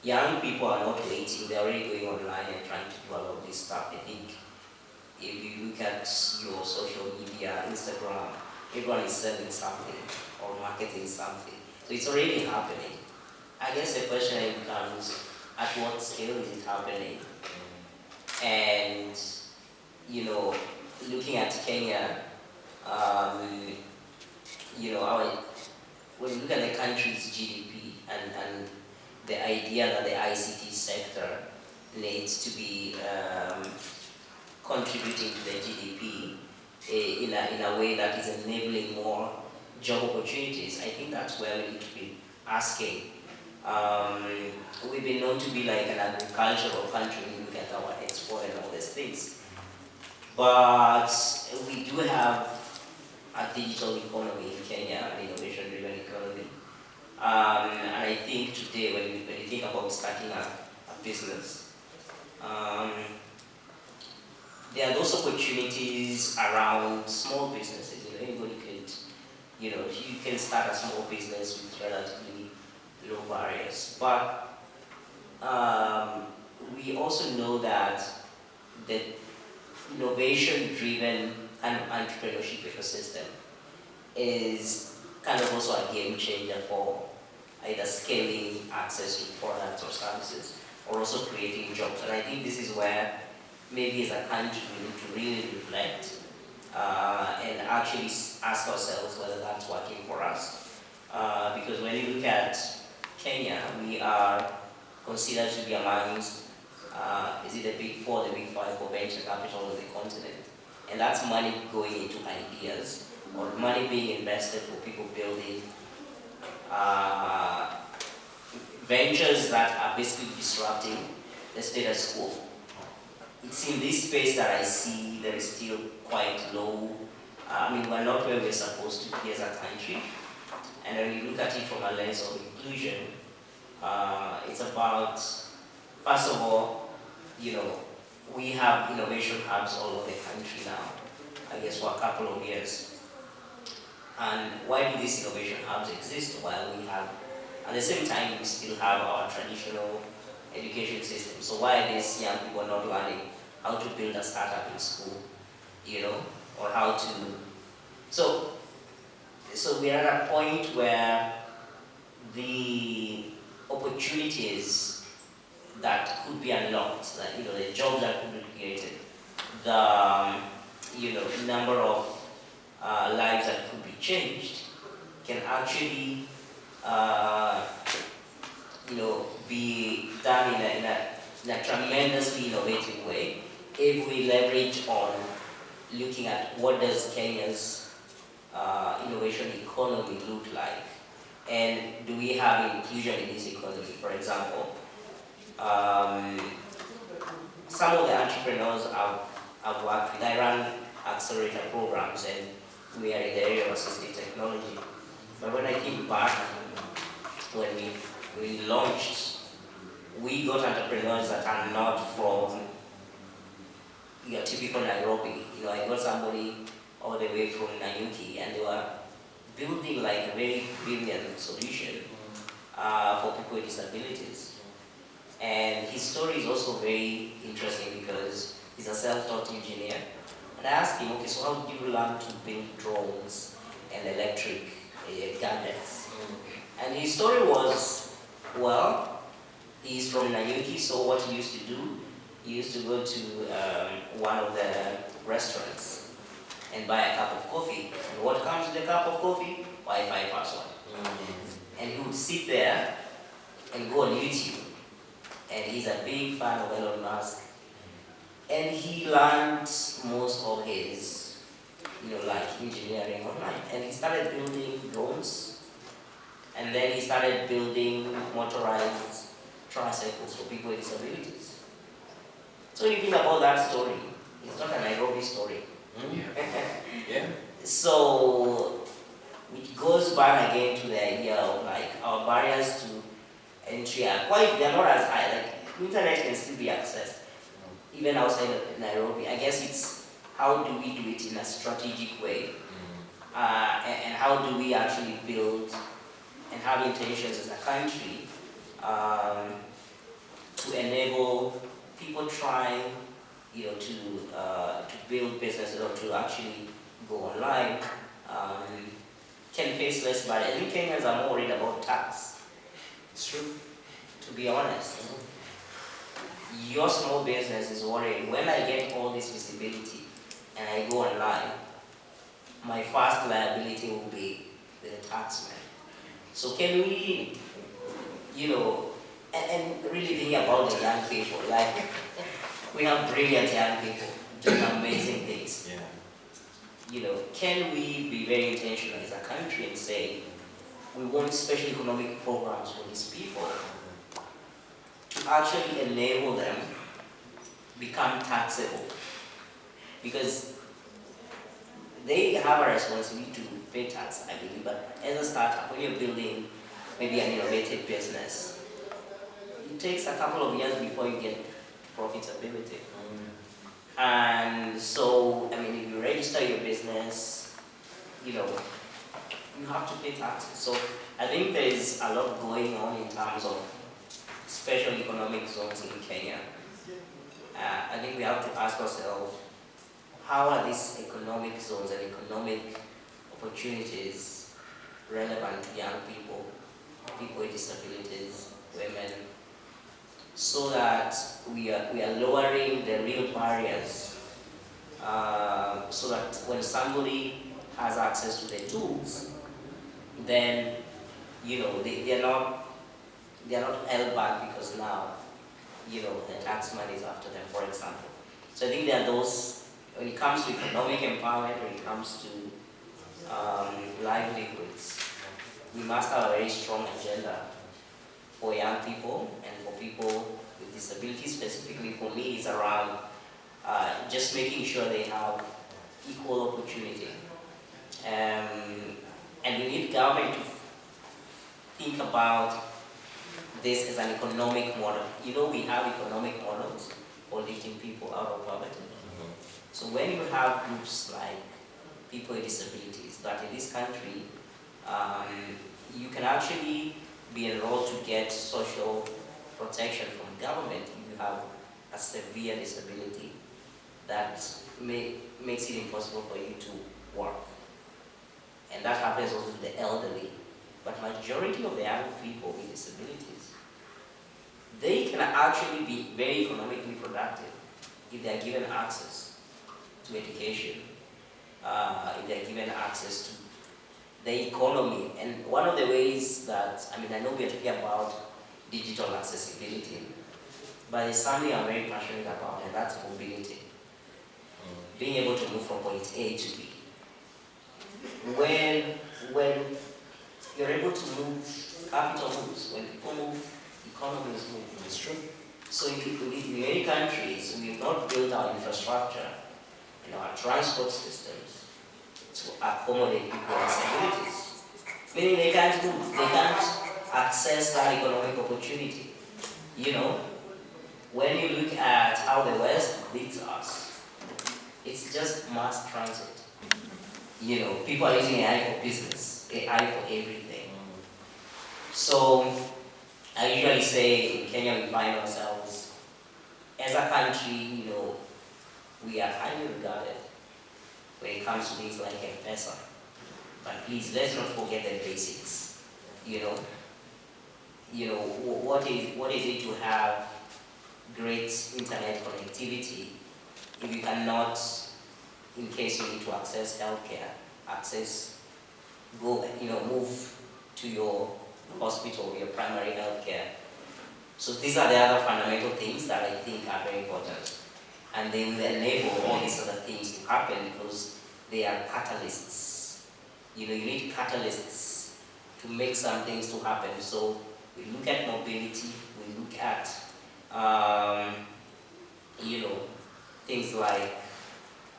young people are not waiting, they're already going online and trying to do a lot of this stuff. I think if you look at your social media, Instagram, everyone is selling something or marketing something. So it's already happening. I guess the question becomes, at what scale is it happening? And, looking at Kenya, when you look at the country's GDP and the idea that the ICT sector needs to be contributing to the GDP in a way that is enabling more job opportunities, I think that's where we need to be asking. We've been known to be like an agricultural country when you look at our export and all these things. But we do have a digital economy in Kenya, an innovation-driven economy. And I think today, when you think about starting a business, there are those opportunities around small businesses. Anybody could, you can start a small business with relatively low barriers. But we also know that the innovation-driven kind of entrepreneurship ecosystem is kind of also a game changer for either scaling access to products or services, or also creating jobs. And I think this is where maybe as a country we need to really reflect and actually ask ourselves whether that's working for us. Because when you look at Kenya, we are considered to be amongst, is it the big four, the big five for venture capital on the continent? And that's money going into ideas, or money being invested for people building ventures that are basically disrupting the status quo. It's in this space that I see there is still quite low. We're not where we're supposed to be as a country. And when you look at it from a lens of inclusion, it's about, first of all, we have innovation hubs all over the country now, I guess for a couple of years. And why do these innovation hubs exist while we have, at the same time, we still have our traditional education system? So why are these young people not learning how to build a startup in school, or how to, so we're at a point where the opportunities that could be unlocked, like, the jobs that could be created, the, number of lives that could be changed can actually, be done in a tremendously innovative way if we leverage on looking at what does Kenya's innovation economy look like, and do we have inclusion in this economy? For example, some of the entrepreneurs I've worked with, I run accelerator programs, and we are in the area of assistive technology. But when I think back, when we launched, we got entrepreneurs that are not from your typical Nairobi. I got somebody all the way from Nanyuki, and they were building like a very brilliant solution for people with disabilities. And his story is also very interesting because he's a self-taught engineer. And I asked him, okay, so how did you learn to build drones and electric gadgets? And his story was, well, he's from Nanyuki, so what he used to do, he used to go to one of the restaurants and buy a cup of coffee. And what comes with a cup of coffee? Wi-Fi password. And he would sit there and go on YouTube. And he's a big fan of Elon Musk. And he learned most of his, like engineering online. And he started building drones And then he started building motorized tricycles for people with disabilities. So you think about that story, it's not a Nairobi story. Yeah. So it goes back again to the idea of like our barriers to entry are they're not as high. Like internet can still be accessed even outside of Nairobi. I guess it's how do we do it in a strategic way, and how do we actually build and have intentions as a country to enable people trying, to build businesses or to actually go online, can face less barriers. I think Kenyans are more worried about tax. It's true. To be honest, your small business is worried, when I get all this visibility and I go online, my first liability will be the taxman. So can we, and really think about the young people, like we have brilliant young people doing amazing things. Yeah. Can we be very intentional as a country and say, we want special economic programs for these people to actually enable them become taxable? Because they have a responsibility to pay tax, I believe, but as a startup, when you're building maybe an innovative business, it takes a couple of years before you get profitability. And so, if you register your business, you have to pay taxes. So I think there is a lot going on in terms of special economic zones in Kenya. I think we have to ask ourselves, how are these economic zones and economic opportunities relevant to young people, people with disabilities, women, so that we are lowering the real barriers, so that when somebody has access to the tools, then they are not held back because now the taxman is after them, for example. So I think there are those, when it comes to economic empowerment, when it comes to livelihoods, we must have a very strong agenda for young people and for people with disabilities. Specifically for me, it's around just making sure they have equal opportunity. And we need government to think about this as an economic model. We have economic models for lifting people out of poverty. So when you have groups like people with disabilities, that in this country, you can actually be enrolled to get social protection from government if you have a severe disability that makes it impossible for you to work. And that happens also to the elderly. But majority of the young people with disabilities, they can actually be very economically productive if they are given access to education, if they are given access to the economy. And one of the ways that, I know we are talking about digital accessibility, but it's something I'm very passionate about, and that's mobility. Being able to move from point A to B. When you're able to move, capital moves. When people move, economies move. It's true. So in many countries, we've not built our infrastructure and our transport systems to accommodate people with disabilities. Meaning they can't move, they can't access that economic opportunity. When you look at how the West leads us, it's just mass transit. People are using AI for business, AI for everything. So I usually say in Kenya we find ourselves, as a country, we are highly regarded when it comes to things like M-Pesa. But please, let's not forget the basics. What is it to have great internet connectivity if you cannot, in case you need to access healthcare, move to your hospital, your primary healthcare. So these are the other fundamental things that I think are very important. And they will enable all these other things to happen because they are catalysts. You need catalysts to make some things to happen. So we look at mobility, we look at things like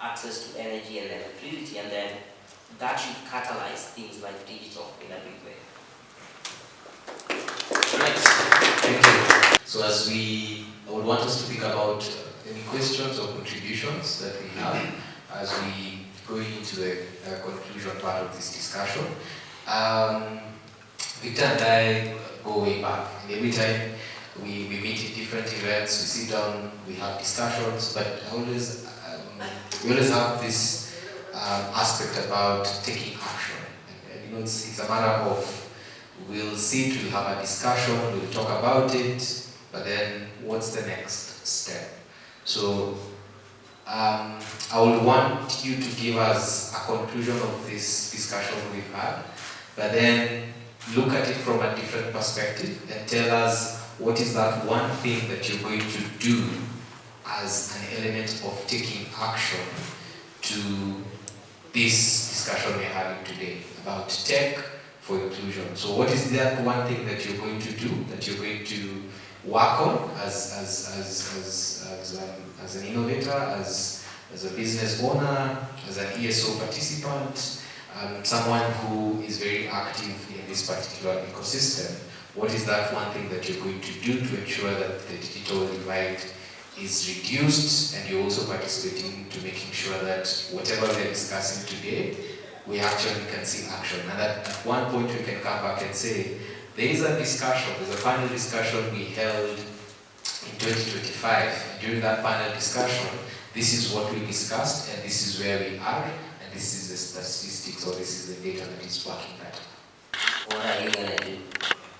access to energy and electricity, and then that should catalyze things like digital in a big way. Right. Thank you. So I would want us to think about any questions or contributions that we have as we go into the conclusion part of this discussion. Victor and I go way back, and every time we meet in different events, we sit down, we have discussions, but we always have this aspect about taking action. And it's a matter of, we'll sit, we'll have a discussion, we'll talk about it, but then what's the next step? So I would want you to give us a conclusion of this discussion we've had, but then look at it from a different perspective and tell us what is that one thing that you're going to do as an element of taking action to this discussion we're having today about tech for inclusion. So what is that one thing that you're going to do, that you're going to work on as an innovator, as a business owner, as an ESO participant, someone who is very active in this particular ecosystem? What is that one thing that you're going to do to ensure that the digital divide is reduced, and you're also participating to making sure that whatever we're discussing today, we actually can see action? And at one point we can come back and say, there is a discussion, there's a panel discussion we held in 2025. And during that panel discussion, this is what we discussed, and this is where we are, and this is the statistics, or this is the data that is backing that. What are you going to do?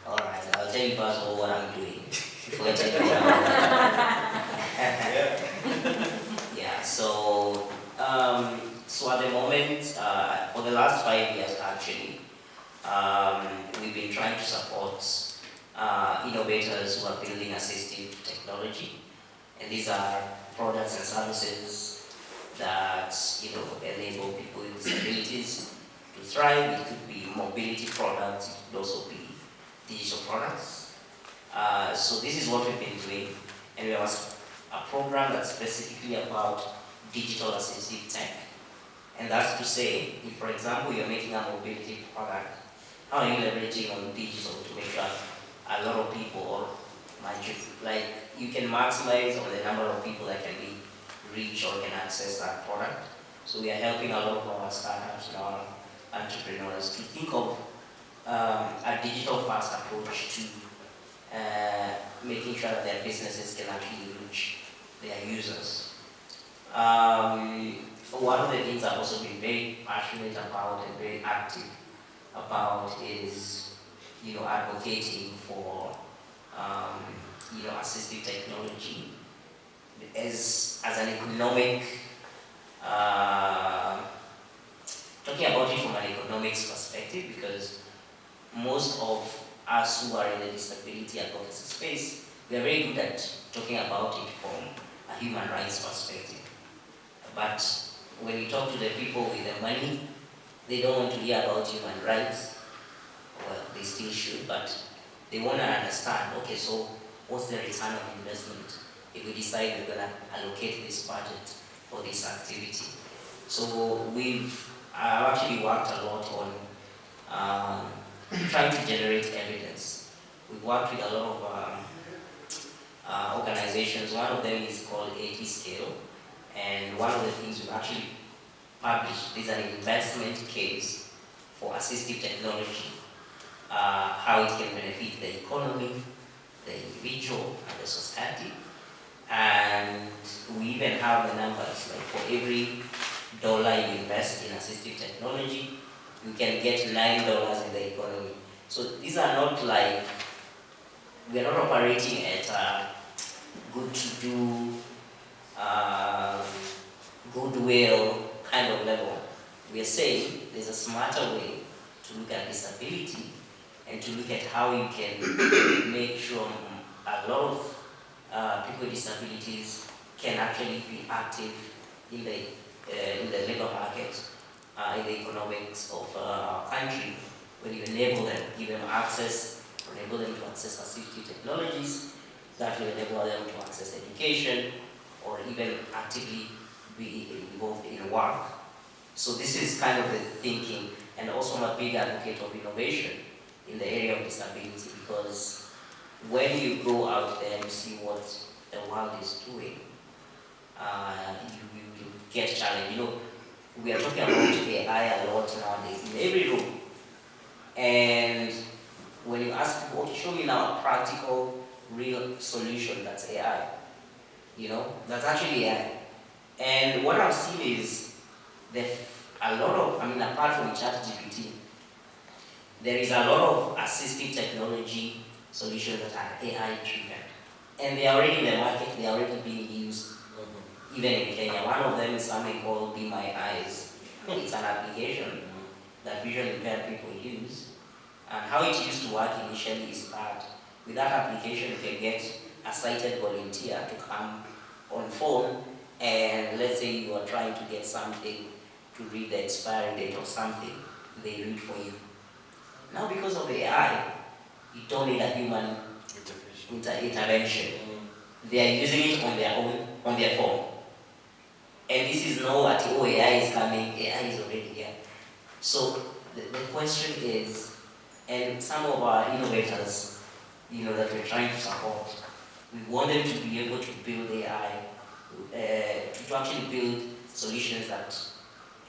Alright, I'll tell you first of all what I'm doing before I tell you yeah, so at the moment, for the last 5 years actually, we've been trying to support innovators who are building assistive technology, and these are products and services that enable people with disabilities to thrive. It could be mobility products, it could also be digital products. So this is what we've been doing, and we have a program that's specifically about digital assistive tech. And that's to say, if for example you're making a mobility product, how are you leveraging on digital to make sure a lot of people, or you can maximize on the number of people that can be reached or can access that product. So we are helping a lot of our startups and our entrepreneurs to think of a digital first approach to making sure that their businesses can actually reach their users. One of the things I've also been very passionate about and very active about is advocating for assistive technology as an economic, talking about it from an economics perspective, because most of us who are in the disability advocacy space, we are very good at talking about it from a human rights perspective. But when you talk to the people with the money, they don't want to hear about human rights. Well, they still should, but they want to understand, okay, so what's the return of investment if we decide we're going to allocate this budget for this activity? So I've actually worked a lot on trying to generate evidence. We've worked with a lot of organizations. One of them is called 80 Scale, and one of the things we've actually published is an investment case for assistive technology, how it can benefit the economy, the individual, and the society. And we even have the numbers, like for every dollar you invest in assistive technology, you can get $9 in the economy. So these are not like, we are not operating at a good to do, goodwill kind of level. We are saying there's a smarter way to look at disability and to look at how you can make sure a lot of people with disabilities can actually be active in the labor market, in the economics of our country. when you enable them, give them access, enable them to access assistive technologies, that will enable them to access education, or even actively be involved in work. So this is kind of the thinking, and also I'm a big advocate of innovation in the area of disability, because when you go out there and you see what the world is doing, you get challenged. You know, we are talking about AI a lot nowadays in every room. And when you ask people, okay, show me now a practical, real solution that's AI, you know, that's actually AI. And what I've seen is that a lot of, apart from ChatGPT, there is a lot of assistive technology solutions that are AI driven. And they are already in the market, they are already being used, even in Kenya. One of them is something called Be My Eyes. It's an application that visually impaired people use. And how it used to work initially is that with that application, you can get a sighted volunteer to come on phone, and let's say you are trying to get something to read the expiry date or something, they read for you. Now because of AI, you don't need a human intervention. They are using it on their own, on their phone. And this is no that, oh, AI is coming, AI is already here. So the question is, and some of our innovators, you know, that we're trying to support, we want them to be able to build AI, to actually build solutions that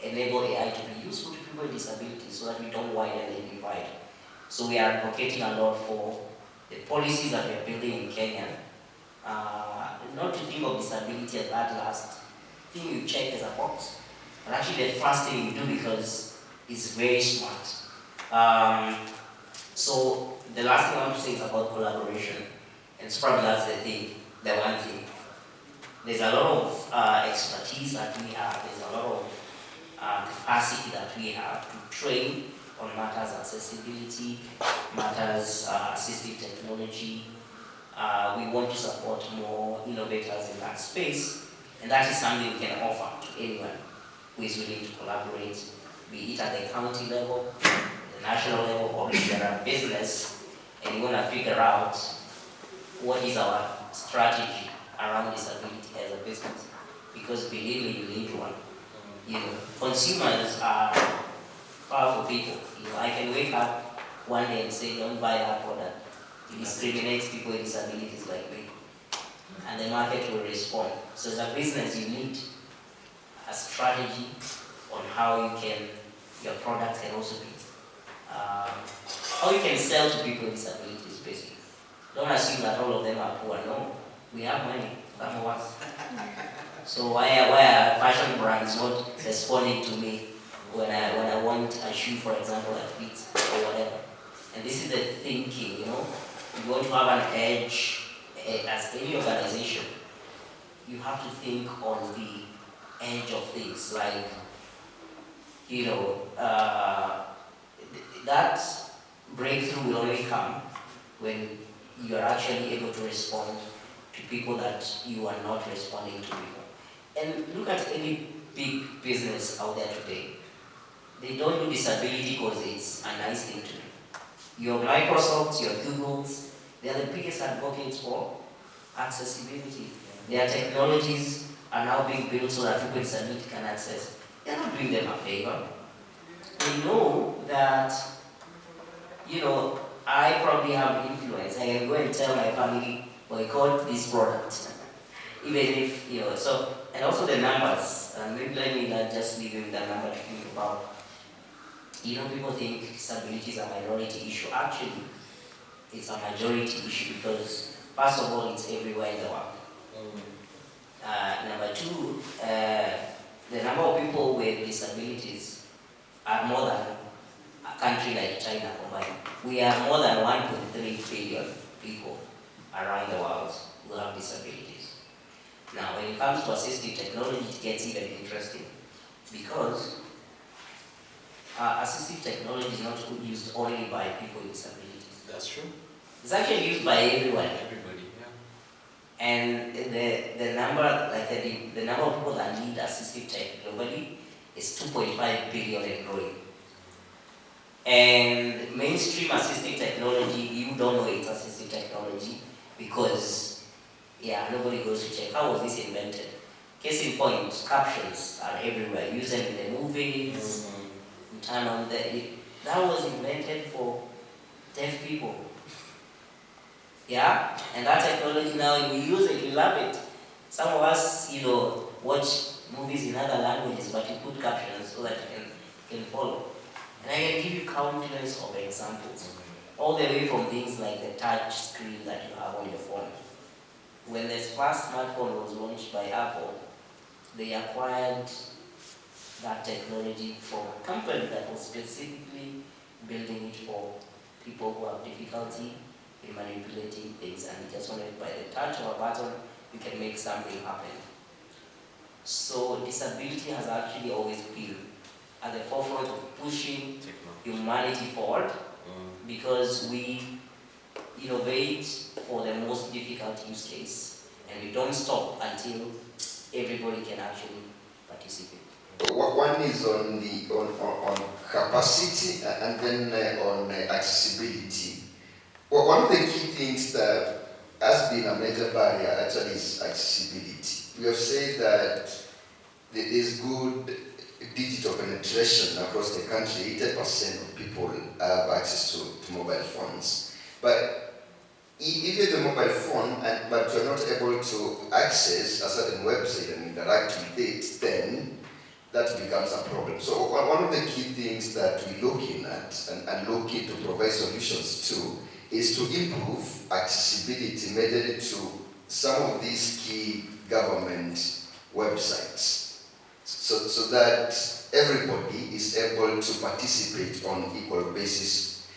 enable AI to be useful to people with disabilities, so that we don't widen the divide. So we are advocating a lot for the policies that we are building in Kenya, not to think of disability as that last thing you check as a box, but actually the first thing you do, because it's very smart. So the last thing I want to say is about collaboration, and so probably that's the one thing. There's a lot of expertise that we have, there's a lot of capacity that we have to train on matters accessibility, matters assistive technology. We want to support more innovators in that space, and that is something we can offer to anyone who is willing to collaborate, be it at the county level, the national level, or if you're a business and you want to figure out what is our strategy around disability as a business. Because believe me, you need one. You know, consumers are powerful people. You know, I can wake up one day and say, don't buy that product. It discriminates people with disabilities like me. And the market will respond. So as a business, you need a strategy on how your product can also be, how you can sell to people with disabilities, basically. Don't assume that all of them are poor. No, we have money. Some of us. So why are fashion brands not responding to me when I want a shoe, for example, that fits or whatever? And this is the thinking, you know. You want to have an edge as any organization. You have to think on the edge of things, like, you know, that breakthrough will only come when you are actually able to respond to people that you are not responding to before. And look at any big business out there today. They don't do disability because it's a nice thing to do. Your Microsofts, your Googles, they are the biggest advocates for accessibility. Their technologies are now being built so that people with disability can access. They're not doing them a favor. They know that, you know, I probably have influence. I can go and tell my family, boycott this product. Even if, you know, so, and also the numbers. Maybe let me not just leave you with that number to think about. You know, people think disability is a minority issue. Actually, it's a majority issue because, first of all, it's everywhere in the world. Number two, the number of people with disabilities are more than a country like China combined. We have more than 1.3 billion people around the world who have disabilities. Now, when it comes to assistive technology, it gets even interesting because assistive technology is not used only by people with disabilities. That's true. It's actually used by everyone. Everybody, yeah. And the number, like the number of people that need assistive tech globally is 2.5 billion and growing. And mainstream assistive technology, you don't know it's assistive technology because, yeah, nobody goes to check how was this invented. Case in point, captions are everywhere. You use them in the movies, you turn on that was invented for deaf people. Yeah? And that technology now, we use it, we love it. Some of us, watch movies in other languages, but you put captions so that you can follow. And I can give you countless of examples, all the way from things like the touch screen that you have on your phone. When the first smartphone was launched by Apple, they acquired that technology from a company that was specifically building it for people who have difficulty in manipulating things, and just wanted by the touch of a button, you can make something happen. So disability has actually always been at the forefront of pushing humanity forward, because we innovate for the most difficult use case, and we don't stop until everybody can actually participate. One is on the on capacity, and then on accessibility. Well, one of the key things that has been a major barrier actually is accessibility. We have said that there is good digital penetration across the country. 80% of people have access to mobile phones. But if you have the mobile phone, but you're not able to access a certain website and interact with it, then that becomes a problem. So one of the key things that we're looking at and looking to provide solutions to is to improve accessibility majorly to some of these key government websites, so that everybody is able to participate on equal basis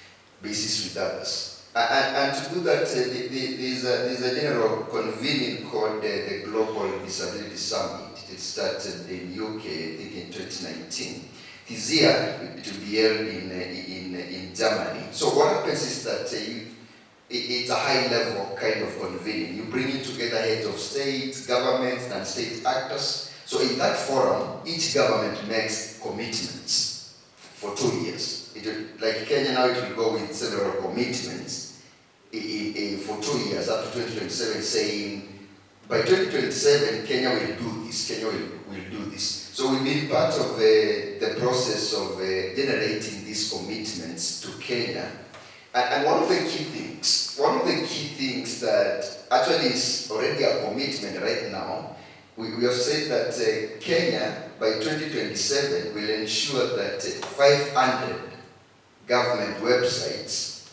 with others. And to do that, there's a general convening called the Global Disability Summit. It started in UK, I think in 2019. This year it will be held in Germany. So what happens is that it's a high level kind of convening. You bring in together heads of state, governments, and state actors. So in that forum, each government makes commitments for 2 years. Like Kenya now, it will go with several commitments for 2 years up to 2027, saying by 2027 Kenya will do this, Kenya will do this. So we've been part of the process of generating these commitments to Kenya. And one of the key things that actually is already a commitment right now, we have said that Kenya by 2027 will ensure that 500 government websites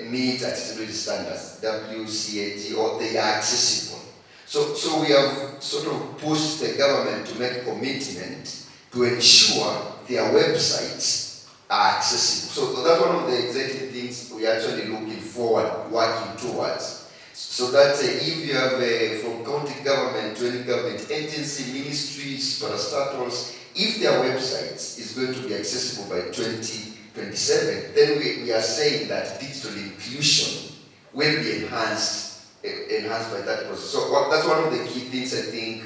meet accessibility standards, WCAG, or they are accessible. So we have sort of pushed the government to make a commitment to ensure their websites are accessible. So that's one of the exciting things we are actually looking forward, working towards. So that if you have from county government to any government agency, ministries, parastatals, if their websites is going to be accessible by 2027, then we are saying that digital inclusion will be enhanced by that process. So that's one of the key things I think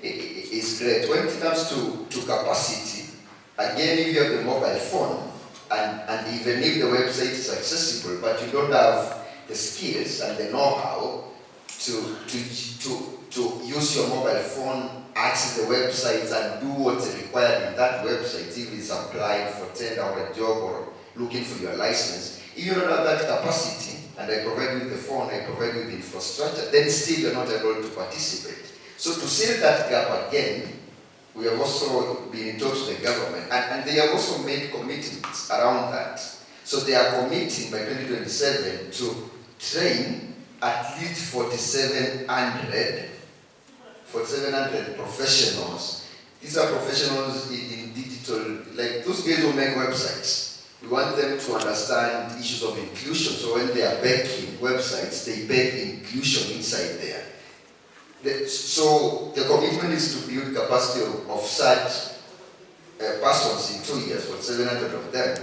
is great. When it comes to capacity, again, if you have the mobile phone, and even if the website is accessible, but you don't have the skills and the know-how to use your mobile phone, access the websites, and do what's required in that website, if it's applying for tender or a job or looking for your license, if you don't have that capacity, and I provide you with the phone, I provide you with the infrastructure, then still you're not able to participate. So to seal that gap again, we have also been in touch with the government, and they have also made commitments around that. So they are committing by 2027 to train at least 4,700 professionals. These are professionals in digital, like those guys who make websites. We want them to understand issues of inclusion. So when they are backing websites, they back inclusion inside there. So the commitment is to build capacity of such persons in 2 years, for 700 of them,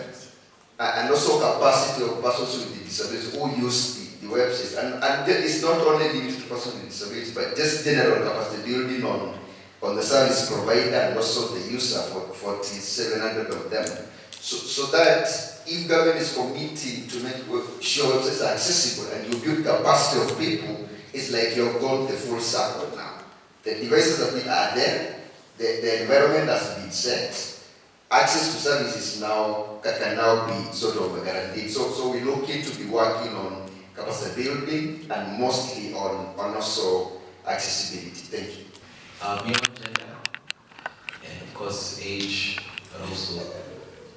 and also capacity of persons with disabilities who use the websites. And it's not only limited to persons with disabilities, but just general capacity building on the service provider and also the user for 700 of them. So that if government is committing to make sure websites are accessible and you build capacity of people, it's like you've gone the full circle now. The devices are there, the environment has been set, access to services now can now be sort of guaranteed. So we're looking to be working on capacity building and mostly on also accessibility. Thank you. Beyond gender, and of course age, but also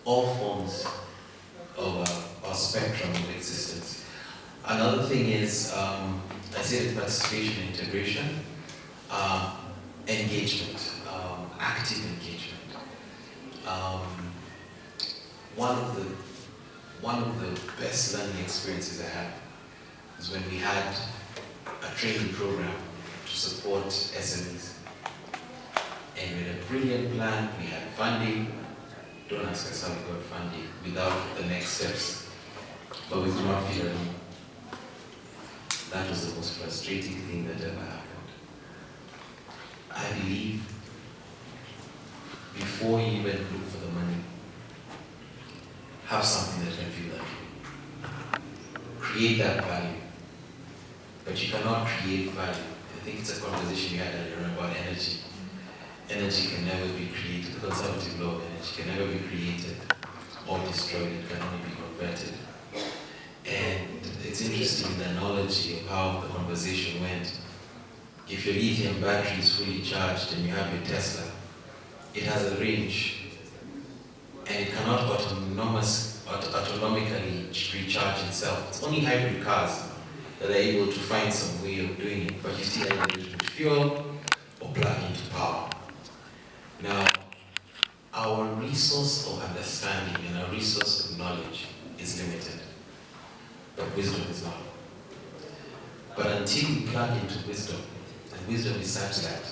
all forms of our spectrum of existence. Another thing is, I said participation, integration, engagement, active engagement. One of the best learning experiences I had is when we had a training program to support SMEs. And we had a brilliant plan, we had funding. Don't ask us how we got funding without the next steps. But we could not figure it out. That was the most frustrating thing that ever happened. I believe before you even look for the money, have something that can feel that way. Create that value. But you cannot create value. I think it's a conversation we had earlier about energy. Energy can never be created. The conservative law of energy can never be created or destroyed. It can only be converted. And it's interesting the analogy of how the conversation went. If your lithium battery is fully charged and you have your Tesla, it has a range and it cannot autonomically recharge itself. It's only hybrid cars that are able to find some way of doing it, but you still either use with fuel or plug into power. Now, our resource of understanding and our resource of knowledge is limited, but wisdom is not. But until you plug into wisdom, and wisdom is such that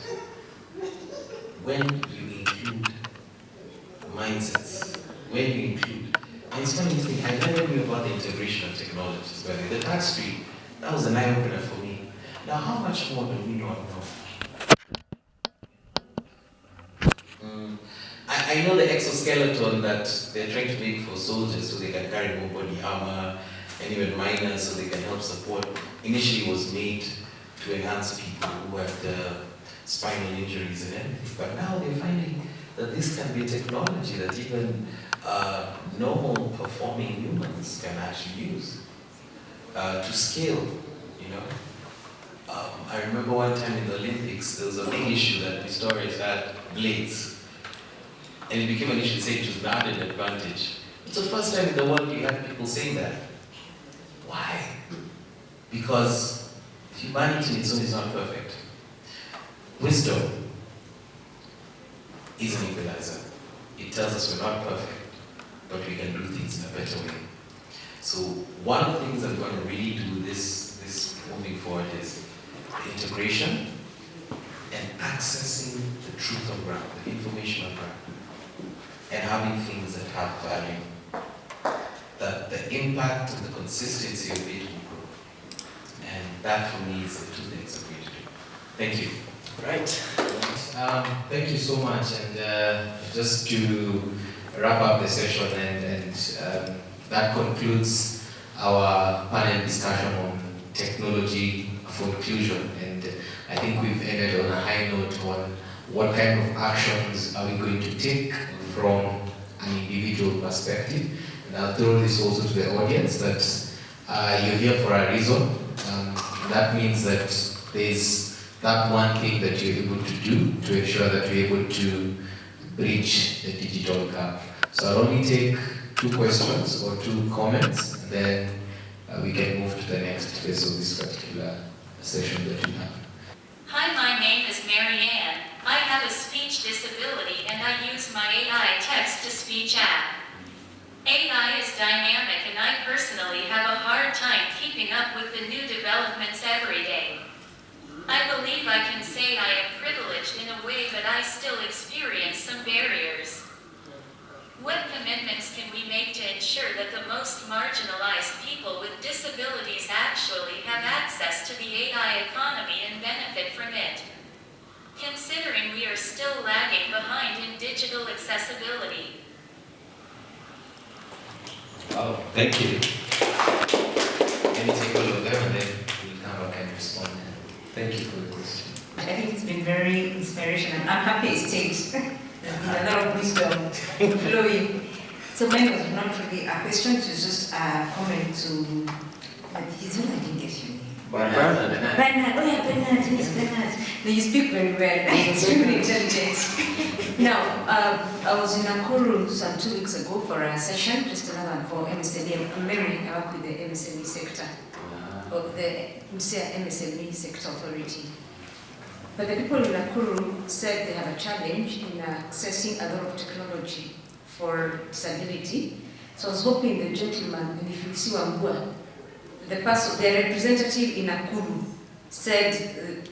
when you include mindsets, when you include, and it's funny thing, I never knew about the integration of technologies, but the tax free, that was an eye-opener for me. Now, how much more do we not know? I know the exoskeleton that they're trying to make for soldiers so they can carry more body armor, and even miners so they can help support, initially was made to enhance people who have the spinal injuries and everything. But now they're finding that this can be a technology that even normal performing humans can actually use to scale, you know. I remember one time in the Olympics, there was a big issue that Pistorius had blades. And it became an issue saying it was an added advantage. It's the first time in the world you had people saying that. Why? Because humanity in its own is not perfect. Wisdom is an equalizer. It tells us we're not perfect, but we can do things in a better way. So one of the things I'm going to really do this moving forward is integration and accessing the truth of ground, the information of ground, and having things that have value, that the impact and the consistency of it will grow. And that for me is the two things I'm going to do. Thank you. Right. Thank you so much. And just to wrap up the session, and that concludes our panel discussion on technology for inclusion. And I think we've ended on a high note on what kind of actions are we going to take from an individual perspective. And I'll throw this also to the audience that you're here for a reason. That means that there's that one thing that you're able to do to ensure that you're able to bridge the digital gap. So I'll only take 2 questions or 2 comments, and then we can move to the next phase of this particular session that we have. Hi, my name is Marianne. I have a speech disability and I use my AI text-to-speech app. AI is dynamic and I personally have a hard time keeping up with the new developments every day. I believe I can say I am privileged in a way, but I still experience some barriers. What commitments can we make to ensure that the most marginalized people with disabilities actually have access to the AI economy and benefit from it? Considering we are still lagging behind in digital accessibility. Wow, thank you. Let me take all of them and then we'll come back and respond. Thank you for the question. I think it's been very inspirational. I'm happy it stayed. There's been a lot of wisdom flowing. So mine was not really a question, it was just a comment to, but his name I didn't get your name. Bernard. Bernard, oh yeah, Bernard, yes, Bernard. No, you speak very well, and it's really intelligent. Now, I was in Nakuru some 2 weeks ago for a session, just another one for MSME. I'm Mary, I work with the MSME sector, or the MSME sector authority. But the people in Nakuru said they have a challenge in accessing a lot of technology for disability. So I was hoping the gentleman, and if you see Wambua, the representative in Nakuru said,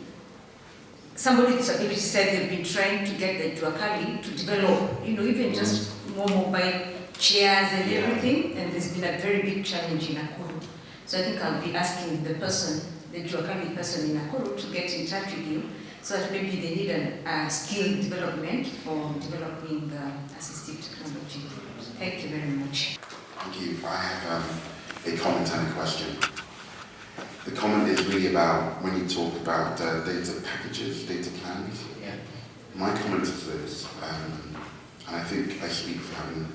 somebody with disability said they've been trying to get the Juakali to develop, even just more mobile chairs and everything, and there's been a very big challenge in Nakuru. So I think I'll be asking the person, the Juakali person in Nakuru, to get in touch with you, so that maybe they need a skill development for developing the assistive technology. Thank you very much. Thank you. I have a comment and a question. The comment is really about when you talk about data packages, data plans. Yeah. My comment is this, and I think I speak for having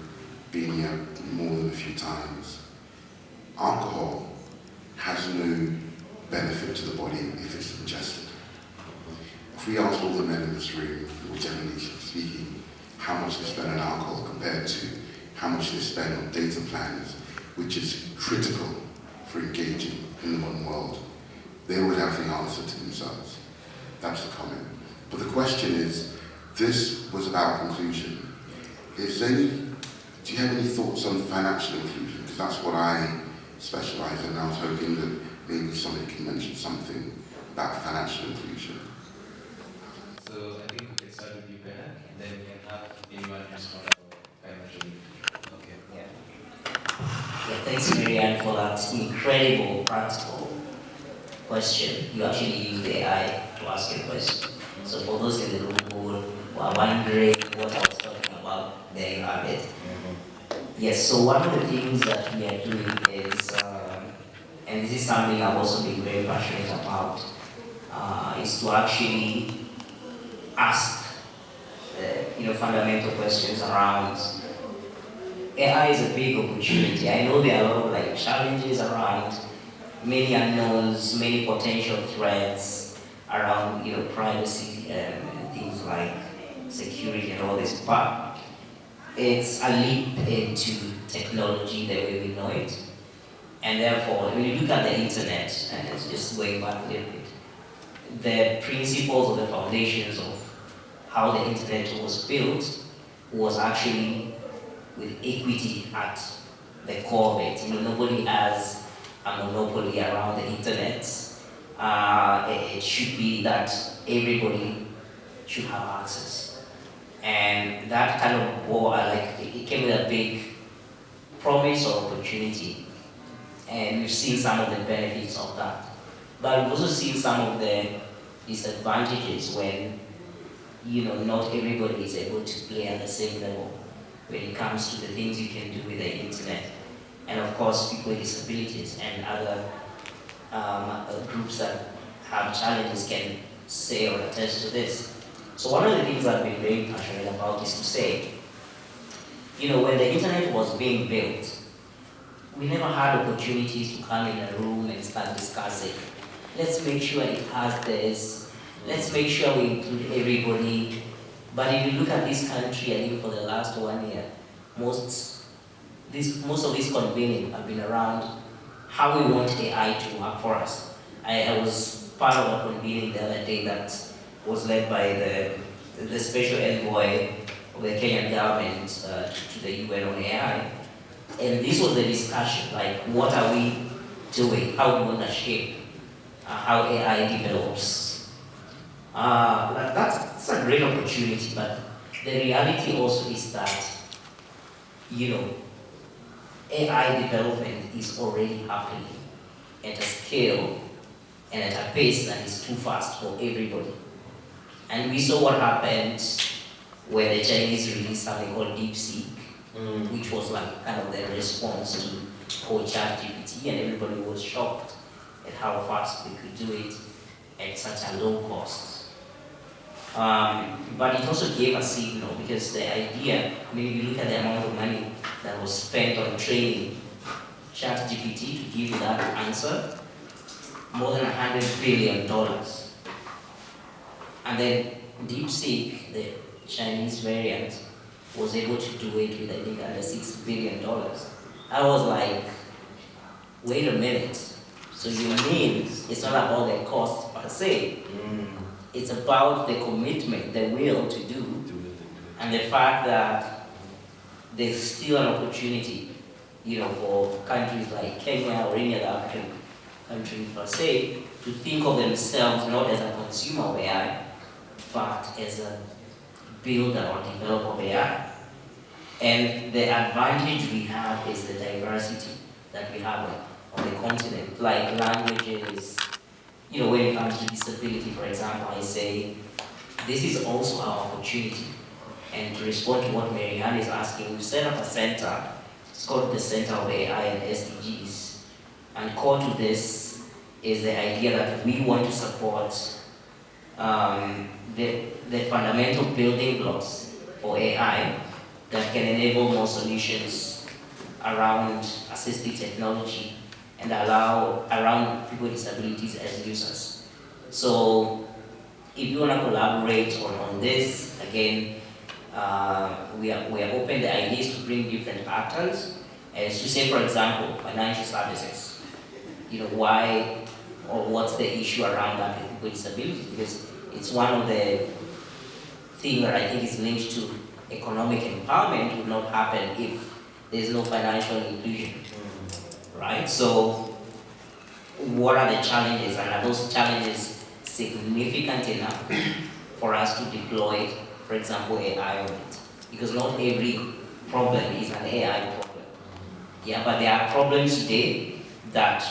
been here more than a few times. Alcohol has no benefit to the body if it's ingested. If we asked all the men in this room, or generally speaking, how much they spend on alcohol compared to how much they spend on data plans, which is critical for engaging in the modern world, they would have the answer to themselves. That's the comment. But the question is, this was about inclusion. Do you have any thoughts on financial inclusion? Because that's what I specialize in, and I was hoping that maybe somebody can mention something about financial inclusion. So I think we can start with you, Bernard, and then we can have anyone respond for financial inclusion. Okay. Yeah, thanks Marianne for that incredible practical question. You actually used AI to ask your question. So for those in the room who are wondering what I was talking about, there you have it. Yes, so one of the things that we are doing is, and this is something I've also been very passionate about, is to actually ask fundamental questions around AI is a big opportunity. I know there are a lot of challenges around, many unknowns, many potential threats around privacy and things like security and all this, but it's a leap into technology the way we know it. And therefore, when you look at the internet, and it's just going back a little bit, the principles or the foundations of how the internet was built was actually with equity at the core of it. Nobody has a monopoly around the internet. It should be that everybody should have access. And that kind of it came with a big promise or opportunity. And we've seen some of the benefits of that. But we've also seen some of the disadvantages when not everybody is able to play at the same level when it comes to the things you can do with the internet. And of course, people with disabilities and other groups that have challenges can say or attest to this. So one of the things I've been very passionate about is to say, when the internet was being built, we never had opportunities to come in a room and start discussing. Let's make sure it has this. Let's make sure we include everybody. But if you look at this country, I think for the last 1 year, most of these convening have been around how we want AI to work for us. I was part of a convening the other day that was led by the special envoy of the Kenyan government to the UN on AI. And this was the discussion, what are we doing? How do we want to shape how AI develops? That's a great opportunity, but the reality also is that, AI development is already happening at a scale and at a pace that is too fast for everybody. And we saw what happened when the Chinese released something called DeepSeek, which was kind of the response to called ChatGPT, and everybody was shocked at how fast they could do it at such a low cost. But it also gave a signal, because the idea, I mean, if you look at the amount of money that was spent on training ChatGPT to give you that answer, more than $100 billion. And then DeepSeek, the Chinese variant, was able to do it with, I think, under $6 billion. I was like, wait a minute. So you mean it's not about the cost per se, it's about the commitment, the will to do, and the fact that there's still an opportunity, for countries like Kenya or any other African country per se, to think of themselves not as a consumer of AI, but as a builder or developer of AI. And the advantage we have is the diversity that we have on the continent, like languages. When it comes to disability, for example, I say, this is also our opportunity. And to respond to what Marianne is asking, we've set up a center. It's called the Center of AI and SDGs. And core to this is the idea that we want to support the fundamental building blocks for AI that can enable more solutions around assistive technology and allow around people with disabilities as users. So if you want to collaborate on this, again, we are open. The idea is to bring different actors, as to say, for example, financial services. Why or what's the issue around that with people with disabilities? Because it's one of the things that I think is linked to economic empowerment would not happen if there's no financial inclusion, right? So what are the challenges, and are those challenges significant enough for us to deploy, for example, AI on it? Because not every problem is an AI problem. Yeah, but there are problems today that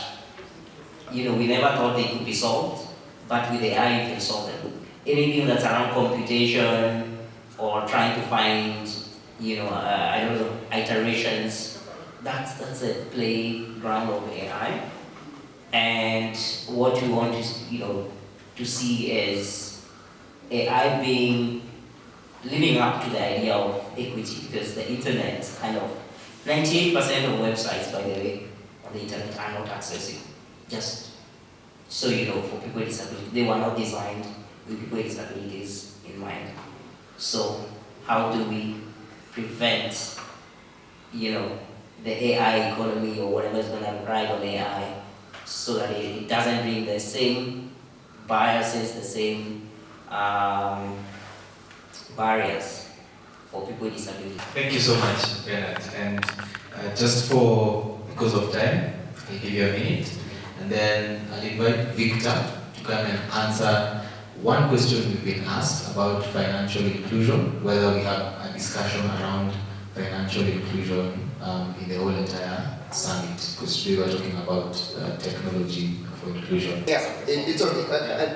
we never thought they could be solved, but with AI you can solve them. Anything that's around computation or trying to find, iterations, that's a playground of AI. And what we want to see is AI living up to the idea of equity, because the internet 98% of websites, by the way, on the internet are not accessible. Just so for people with disabilities, they were not designed with people with disabilities in mind. So how do we prevent, the AI economy or whatever is going to ride on AI, so that it doesn't bring the same biases, the same barriers for people with disabilities? Thank you so much, Bernard. And because of time, I'll give you a minute, and then I'll invite Victor to come and answer one question we've been asked about financial inclusion, whether we have a discussion around financial inclusion in the whole entire summit, because today we're talking about technology for inclusion. Yeah, it's okay.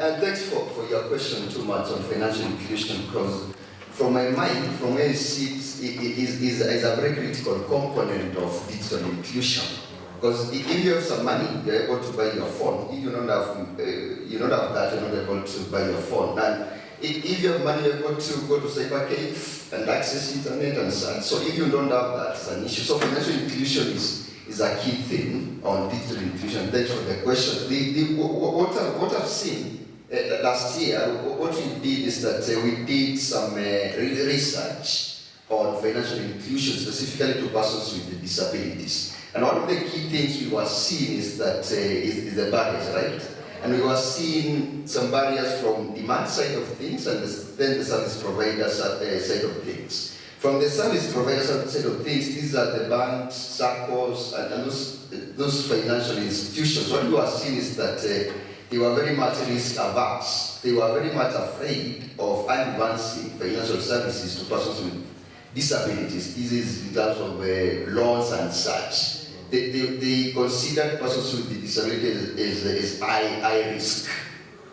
And thanks for your question too much on financial inclusion, because from my mind, from where it sits, it is a very critical component of digital inclusion. Because if you have some money, you're able to buy your phone. If you don't have that, you're not able to buy your phone. And if you have money, you're able to go to cybercafe and access internet and such. So if you don't have that, it's an issue. So financial inclusion is a key thing on digital inclusion. Thanks for the question. What I've seen last year, what we did is that we did some research on financial inclusion, specifically to persons with disabilities. And one of the key things we were seeing is that is the barriers, right? And we were seeing some barriers from demand side of things, and then the service provider side of things. From the service provider side of things, these are the banks, SACCOs, and those financial institutions. What we were seeing is that they were very much risk averse. They were very much afraid of advancing financial services to persons with disabilities. This is in terms of loans and such. They considered persons with disabilities as high risk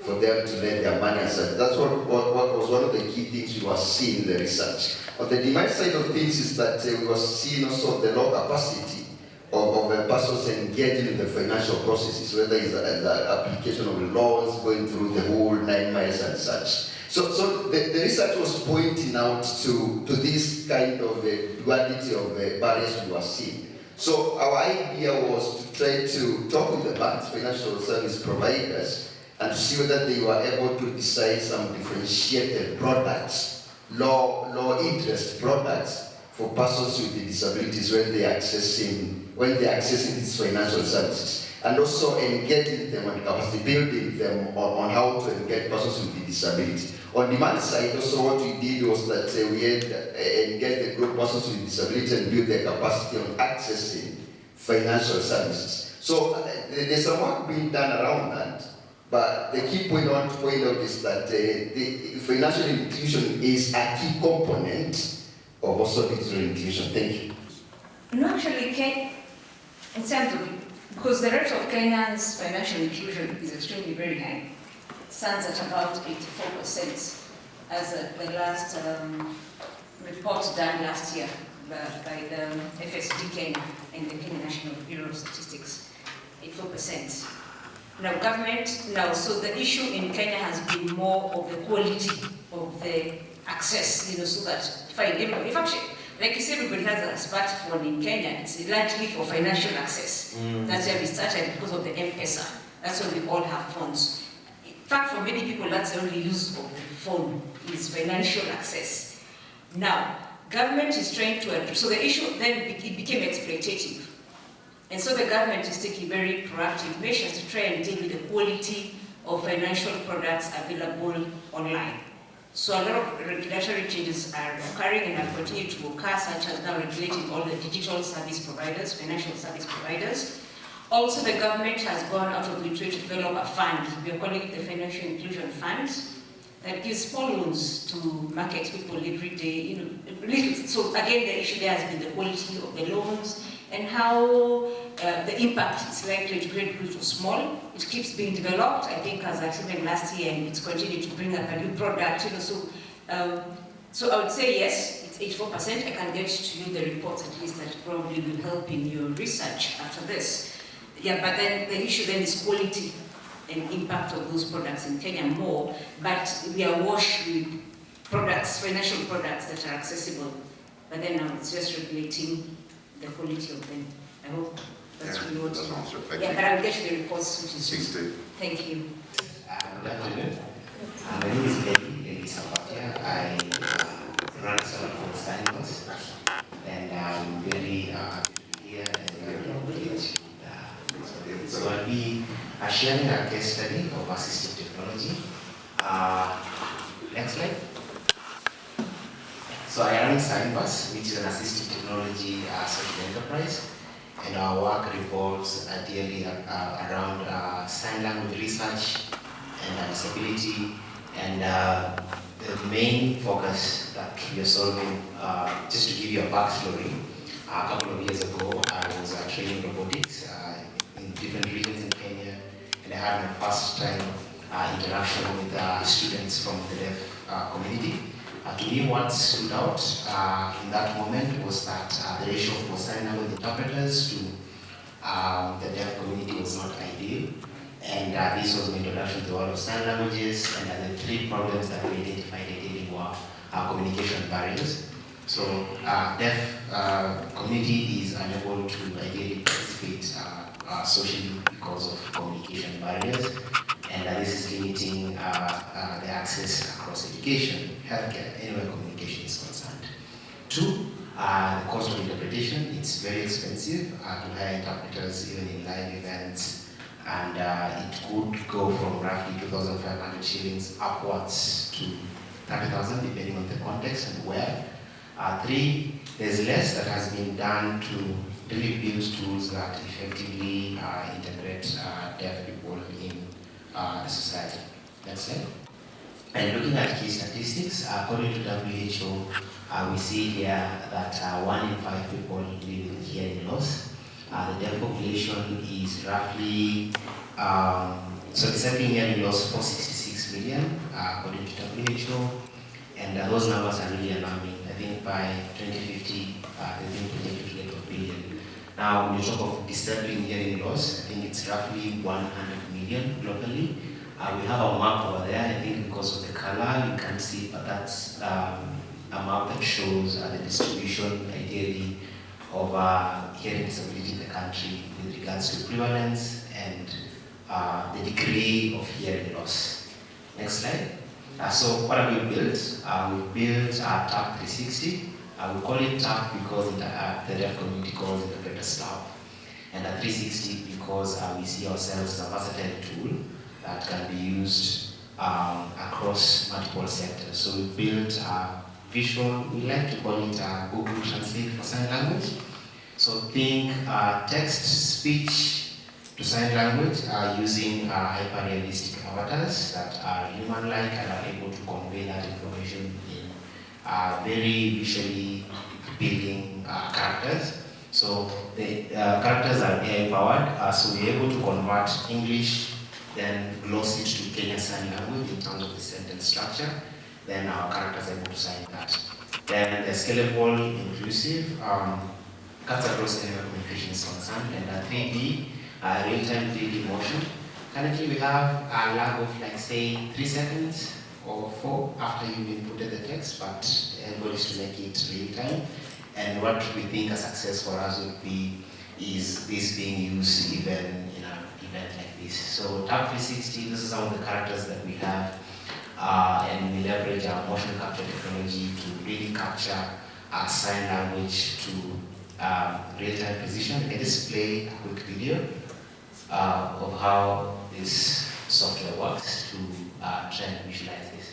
for them to lend their money and such. That's what was one of the key things we were seeing in the research. On the demand side of things is that we were seeing also the low capacity persons engaging in the financial processes, whether it's the application of loans, going through the whole 9 miles and such. So the research was pointing out to this kind of duality of barriers we were seeing. So our idea was to try to talk with the banks, financial service providers, and to see whether they were able to design some differentiated products, low interest products for persons with disabilities when they're accessing these financial services. And also engaging them and capacity building them on how to engage persons with disability. On demand side, also what we did was that we had engaged the group persons with disability and build their capacity on accessing financial services. So there's some work being done around that, but the key point I want to point out is that the financial inclusion is a key component of also digital inclusion. Thank you. No, actually, in terms of, because the rate of Kenyans' financial inclusion is extremely very high. It stands at about 84%, as the last report done last year by the FSD Kenya and the Kenya National Bureau of Statistics, 84%. So the issue in Kenya has been more of the quality of the access, so that fine, if actually, like you say, everybody has a smartphone in Kenya. It's largely for financial access. That's where we started because of the M-Pesa. That's why we all have phones. In fact, for many people, that's the only use of the phone is financial access. Now, government is trying to address, so the issue then it became exploitative. And so the government is taking very proactive measures to try and deal with the quality of financial products available online. So a lot of regulatory changes are occurring and have continued to occur, such as now regulating all the digital service providers, financial service providers. Also, the government has gone out of its way to develop a fund. We are calling it the Financial Inclusion Fund, that gives small loans to market people every day. So again, the issue there has been the quality of the loans and how the impact is likely to be great or small. It keeps being developed, I think, as achievement last year, and it's continued to bring up a new product. So I would say yes, it's 84%. I can get to you the reports at least that probably will help in your research after this. Yeah, but then the issue then is quality and impact of those products in Kenya more, but we are washed with products, financial products that are accessible. But then now it's just regulating the quality of them. I hope that's really what you want. Yeah, but I'll get you the reports, which is thank you. Good afternoon. My name is Eli Sabatia. I run some of the studies, and I'm very happy to be here and very engaged. So I'll be sharing a case study of assistive technology. Next slide. So I run Signbus, which is an assistive technology social enterprise, and our work revolves ideally around sign language research and disability, and the main focus that we are solving, just to give you a backstory, a couple of years ago I was training robotics in different regions in Kenya, and I had my first time interaction with students from the deaf community. To me, what stood out in that moment was that the ratio of sign language interpreters to the deaf community was not ideal. And this was my introduction to the world of sign languages, and the three problems that we identified ideally were communication barriers. So deaf community is unable to ideally participate socially because of communication barriers, and this is limiting the access across education, healthcare, anywhere communication is concerned. Two, the cost of interpretation. It's very expensive to hire interpreters even in live events, and it could go from roughly 2,500 shillings upwards to 30,000 depending on the context and where. Three, there's less that has been done to really build tools that effectively integrate deaf people in the society. Next slide. And looking at key statistics, according to WHO, we see here that 1 in 5 people live with hearing loss. The deaf population is roughly, so accepting hearing loss 466 million, according to WHO, and those numbers are really alarming. I think by 2050, they've been projected to get 1 billion. Now, when you talk of disabling hearing loss, I think it's roughly 100 million globally. We have a map over there. I think because of the color, you can see, but that's a map that shows the distribution, ideally, of hearing disability in the country with regards to prevalence and the degree of hearing loss. Next slide. So what have we built? We've built TAP 360. We call it TAP because the deaf community calls it the better TAP. And 360 because we see ourselves as a versatile tool that can be used across multiple sectors. So we built visual, we like to call it Google Translate for sign language. So think text-speech to sign language using hyper-realistic avatars that are human-like and are able to convey that information in very visually appealing characters. So the characters are AI-powered, so we're able to convert English, then gloss it to Kenyan Sign Language in terms of the sentence structure. Then our characters are able to sign that. Then the scalable, inclusive, cuts across any communication is concerned, and 3D, real-time 3D motion. Currently we have a lag of like say 3 seconds or 4 after you've inputted the text, but the goal is to make it real-time. And what we think a success for us would be is this being used even in an event like this. So TAP 360, this is some of the characters that we have, and we leverage our motion capture technology to really capture sign language to real-time precision. We can just play a quick video of how this software works to try and visualize this.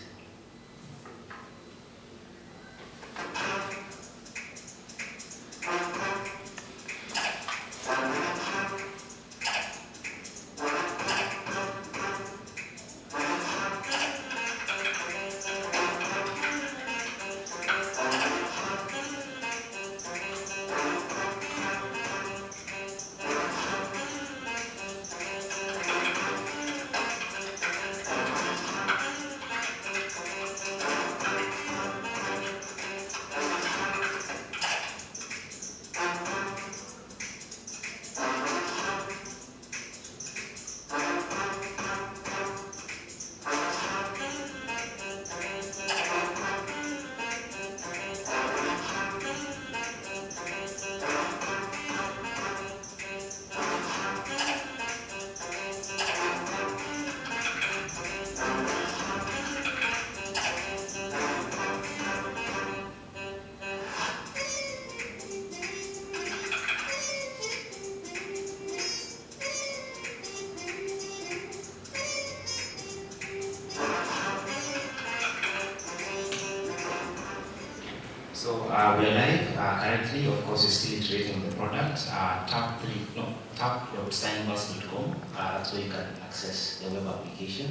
So we are live currently. Of course, we're still iterating the product. Tap.signbus.com. That's where you can access the web application.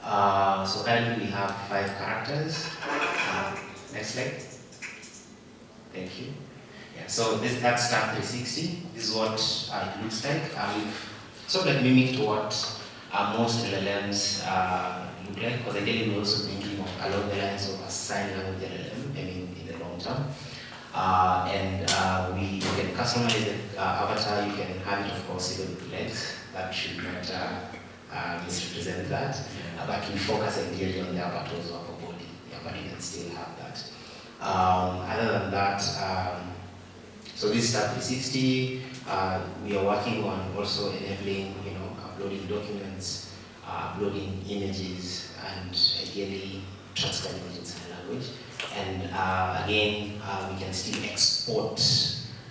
So currently we have 5 characters. Next slide. Thank you. Yeah. So that's Tap 360. This is what it looks like. We've sort of like mimicked what most LLMs look like, because again we're also thinking of along the lines of a sign language LLM. I mean, in the long term. We can customize the avatar. You can have it, of course, even with legs. That should not misrepresent that. But we focus ideally on the upper torso, upper body. Yeah, but you can still have that. Other than that, so this is Tap 360. We are working on also enabling, uploading documents, uploading images, and ideally transcribing in sign language. And again, we can still export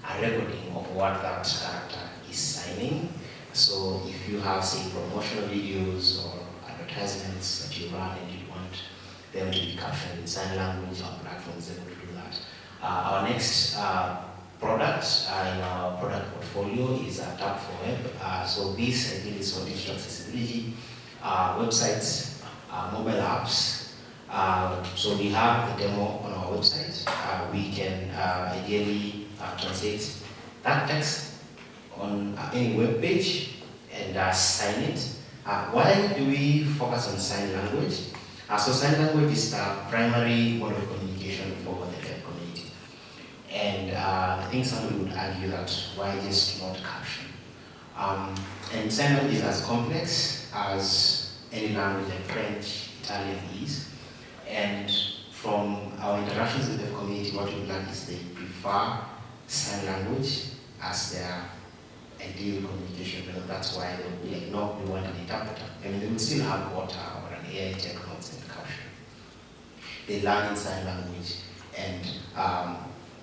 a recording of what that character is signing. So if you have, say, promotional videos or advertisements that you run and you want them to be captured in sign language, our platform is able to do that. Our next product in our product portfolio is Tap for Web. So this, I think, is for digital accessibility, websites, mobile apps. So we have the demo on our website. We can ideally translate that text on any web page and sign it. Why do we focus on sign language? So sign language is the primary mode of communication for the deaf community. And think somebody would argue that why just not caption? And sign language is as complex as any language like French, Italian is. And from our interactions with the community, what we've learned is they prefer sign language as their ideal communication method. That's why they would be like, no, we want an interpreter. I mean, they would still have water or an AI tech notes in the caption. They learn in sign language, and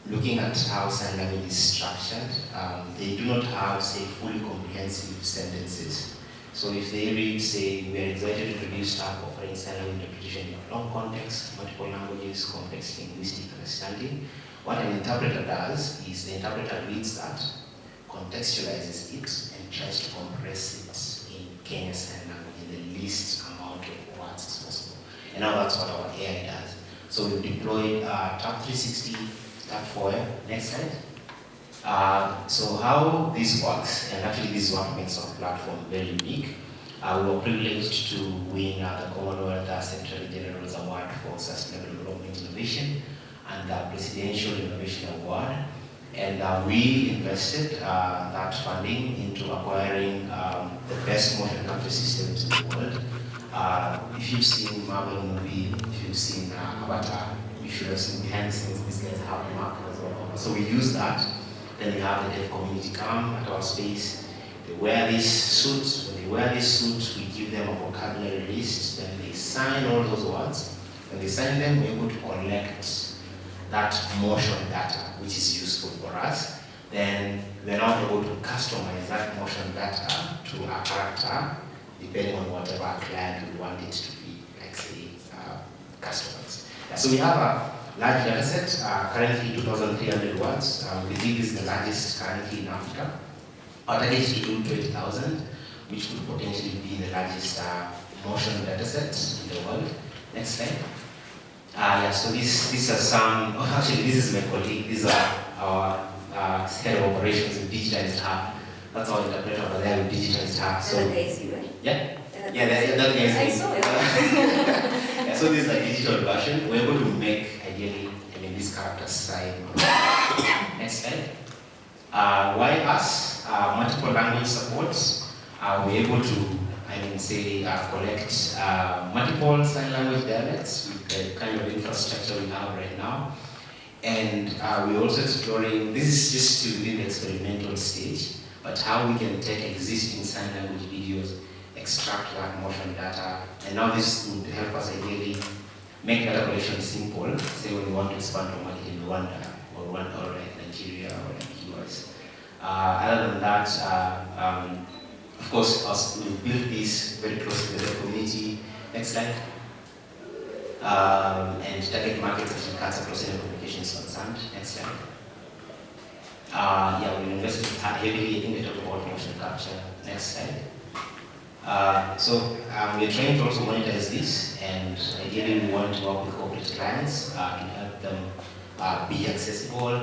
looking at how sign language is structured, they do not have, say, fully comprehensive sentences. So if they read, say, we are excited to introduce staff offering sign language interpretation in a long context, multiple languages, complex linguistic understanding, what an interpreter does is the interpreter reads that, contextualizes it, and tries to compress it in Kenya sign language in the least amount of words as possible. And now that's what our AI does. So we've deployed Tab 360, Tab 4, next slide. So how this works, and actually this is what makes our platform very unique. We were privileged to win the Commonwealth Secretary General's Award for Sustainable Development Innovation and the Presidential Innovation Award. And we invested that funding into acquiring the best motion capture systems in the world. If you've seen Marvel movie, if you've seen Avatar, you should have seen behind the scenes these guys have a mark as well. So we use that. Then we have the deaf community come at our space. They wear this suit. When they wear this suit, we give them a vocabulary list. Then they sign all those words. When they sign them, we're able to collect that motion data, which is useful for us. Then we're now able to customize that motion data to a character, depending on whatever our client would want it to be, like say, customers. So we have a large data set, currently 2,300 words. We think this is the largest currently in Africa. Our target is to do 20,000, which could potentially be the largest motion data set in the world. Next slide. So these are some, actually this is my colleague, these are our head of operations with digitized hub. That's our interpreter over there with digitized hub. So, that is you, right? Yeah? Yeah, that guy is I saw it. Yeah, so this is a digital version. We're able to make, ideally, this character sign. Next slide. Why us? Multiple language supports. We're able to, collect multiple sign language dialects with the kind of infrastructure we have right now. And we're also exploring, this is just still within the experimental stage, but how we can take existing sign language videos, extract that motion data, and now this would help us ideally make data collection simple. Say when we want to expand our market in Rwanda or like Nigeria or like US. Other than that, of course, we built this very close to the community. Next slide. And target markets actually cuts across any communications concerned. Next slide. We invested heavily. I think they talked about motion capture. Next slide. We're trying to also monetize this, and ideally we want to work with corporate clients to help them be accessible.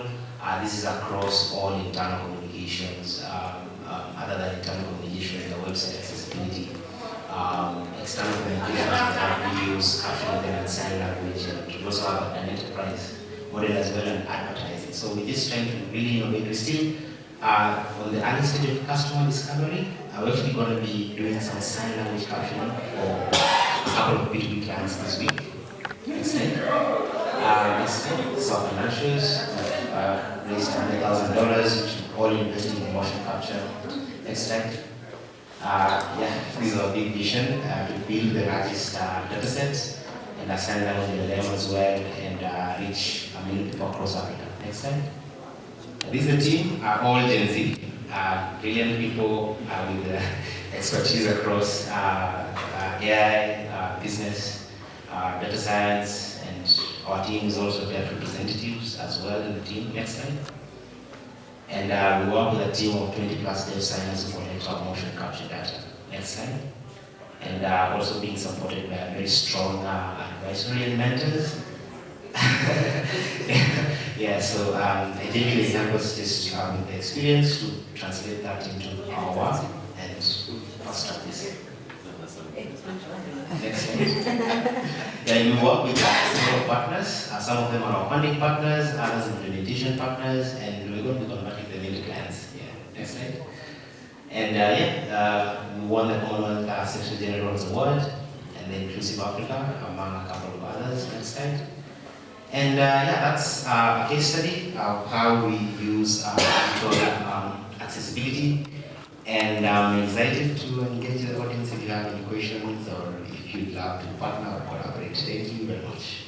This is across all internal communications, other than internal communication in the website accessibility, external communications, videos, captioning them in sign language, and we also have an enterprise model as well, and advertising. So we're just trying to really innovate. We're still on the early stage of customer discovery. We're actually going to be doing some sign language captioning for a couple of B2B clients this week. Next slide. Some financials. Raised $100,000, which all investing in motion capture. Next slide. This is our big vision to build the largest data set and assign language in them as well, and reach a million people across Africa. Next slide. This is the team, all Gen Z, brilliant people with expertise across AI, business, data science, and our team is also deaf representatives as well in the team. Next slide. And we work with a team of 20 plus dev signers who collect our motion capture data. Next slide. And also being supported by a very strong advisory and mentors. Ideally they help us just with the experience to translate that into our work and fast track this. Next slide. Then we work with several partners. Some of them are our funding partners, others implementation partners, and we're going to be converting them into clients. Yeah. Next slide. And we won the Commonwealth Secretary General's Award and the Inclusive Africa, among a couple of others. Next slide. And that's a case study of how we use digital accessibility. And I'm excited to engage the audience if you have any questions or if you'd love to partner or collaborate. Thank you very much.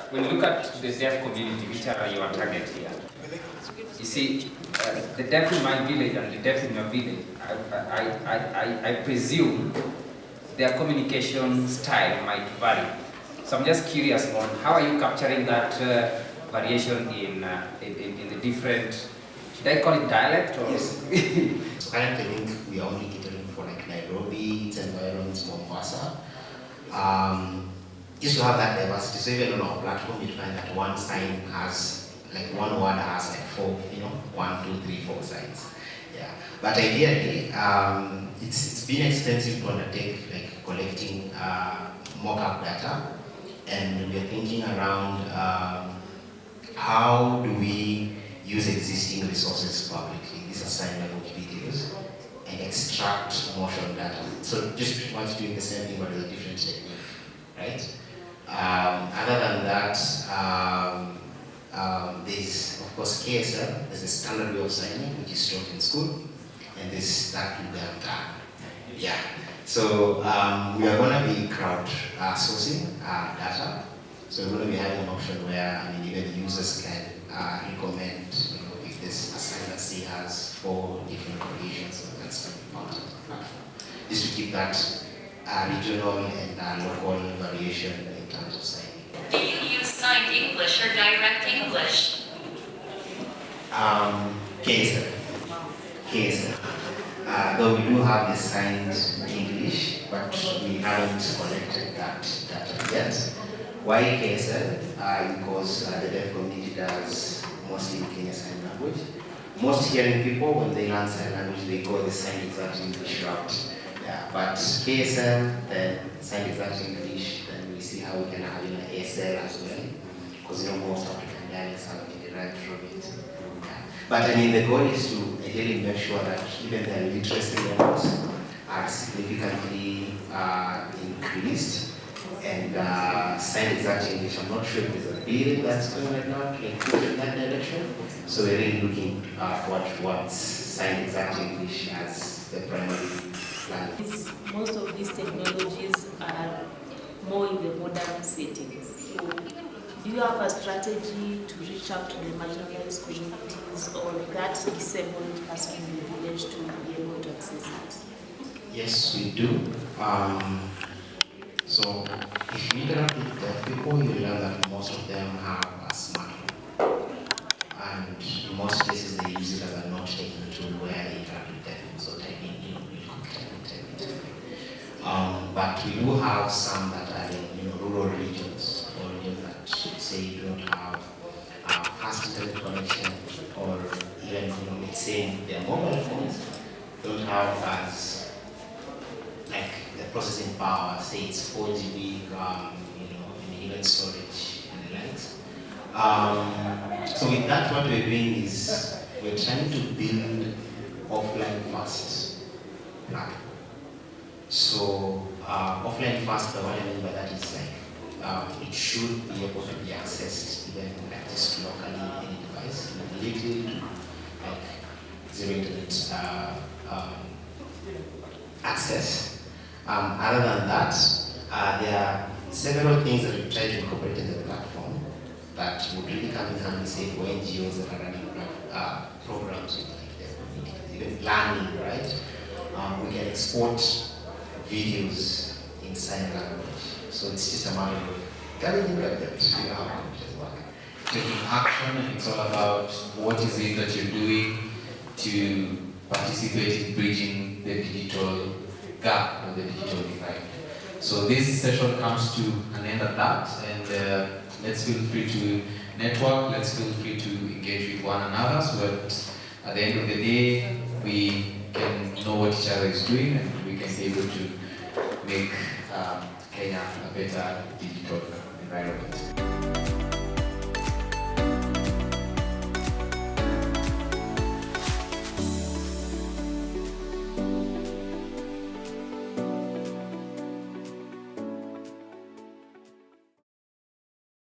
When you look at the deaf community, which are your target here? You see, the deaf in my village and the deaf in your village, I presume their communication style might vary. So I'm just curious on how are you capturing that variation in the different, should I call it dialect or? Yes. So currently I think we are only catering for like Nairobi, its environs, Mombasa. Just to have that diversity. So even on our platform you find that one sign has, like one word has like 4, 1, 2, 3, 4 signs. Yeah. But ideally, it's been expensive to undertake like collecting mock-up data. And we're thinking around how do we use existing resources publicly, these are sign language videos, and extract motion data. So just pretty much doing the same thing but with a different technique, right? Other than that, there's of course KSL, there's a standard way of signing which is taught in school, and this that will be done. Yeah. So we are going to be crowd sourcing data. So we're going to be having an option where even the users can recommend if this assignment, let's say, has 4 different variations of that stuff on the platform. Just to keep that regional and local variation in terms of signing. Do you use signed English or direct English? KSL. Though we do have the signed English, but we haven't collected that data yet. Why KSL? Because the deaf community does mostly Kenya Sign Language. Most hearing people, when they learn sign language, they go the sign exact English route. Yeah, but KSL, then sign exact English, then we see how we can have an ASL as well, because most African dialects have been derived from it. But the goal is to really make sure that even the literacy levels are significantly increased and sign exact English. I'm not sure if there's a bill that's going right now to improve in that direction. So we're really looking towards sign exact English as the primary plan. Most of these technologies are more in the modern settings. So do you have a strategy to reach out to the marginalized communities or that disabled person in the village to be able to access it? Yes, we do. So if you interact with deaf people, you learn that most of them have a smartphone. And in most cases, they use it as a note-taking tool where they interact with deaf people. So typing, typing. But we do have some that are in rural regions or regions that say do not have fast internet connection, or even let's say their mobile phones don't have as like the processing power, say it's 4 GB, and even storage and the likes. So with that, what we're doing is we're trying to build offline fast platform. So offline fast, what I mean by that is like it should be able to be accessed even like just locally on any device, legally to like zero internet access. Other than that, there are several things that we try to incorporate in the platform that would really come in handy, say, for NGOs that are running programs with like their community, even planning, right? We can export videos in sign language. So it's just a matter of getting in there to figure out how computers work. Taking action, it's all about what is it that you're doing to participate in bridging the digital gap or the digital divide. So this session comes to an end at that, and let's feel free to network, let's feel free to engage with one another so that at the end of the day we can know what each other is doing and we we can be able to make Kenya a better digital environment.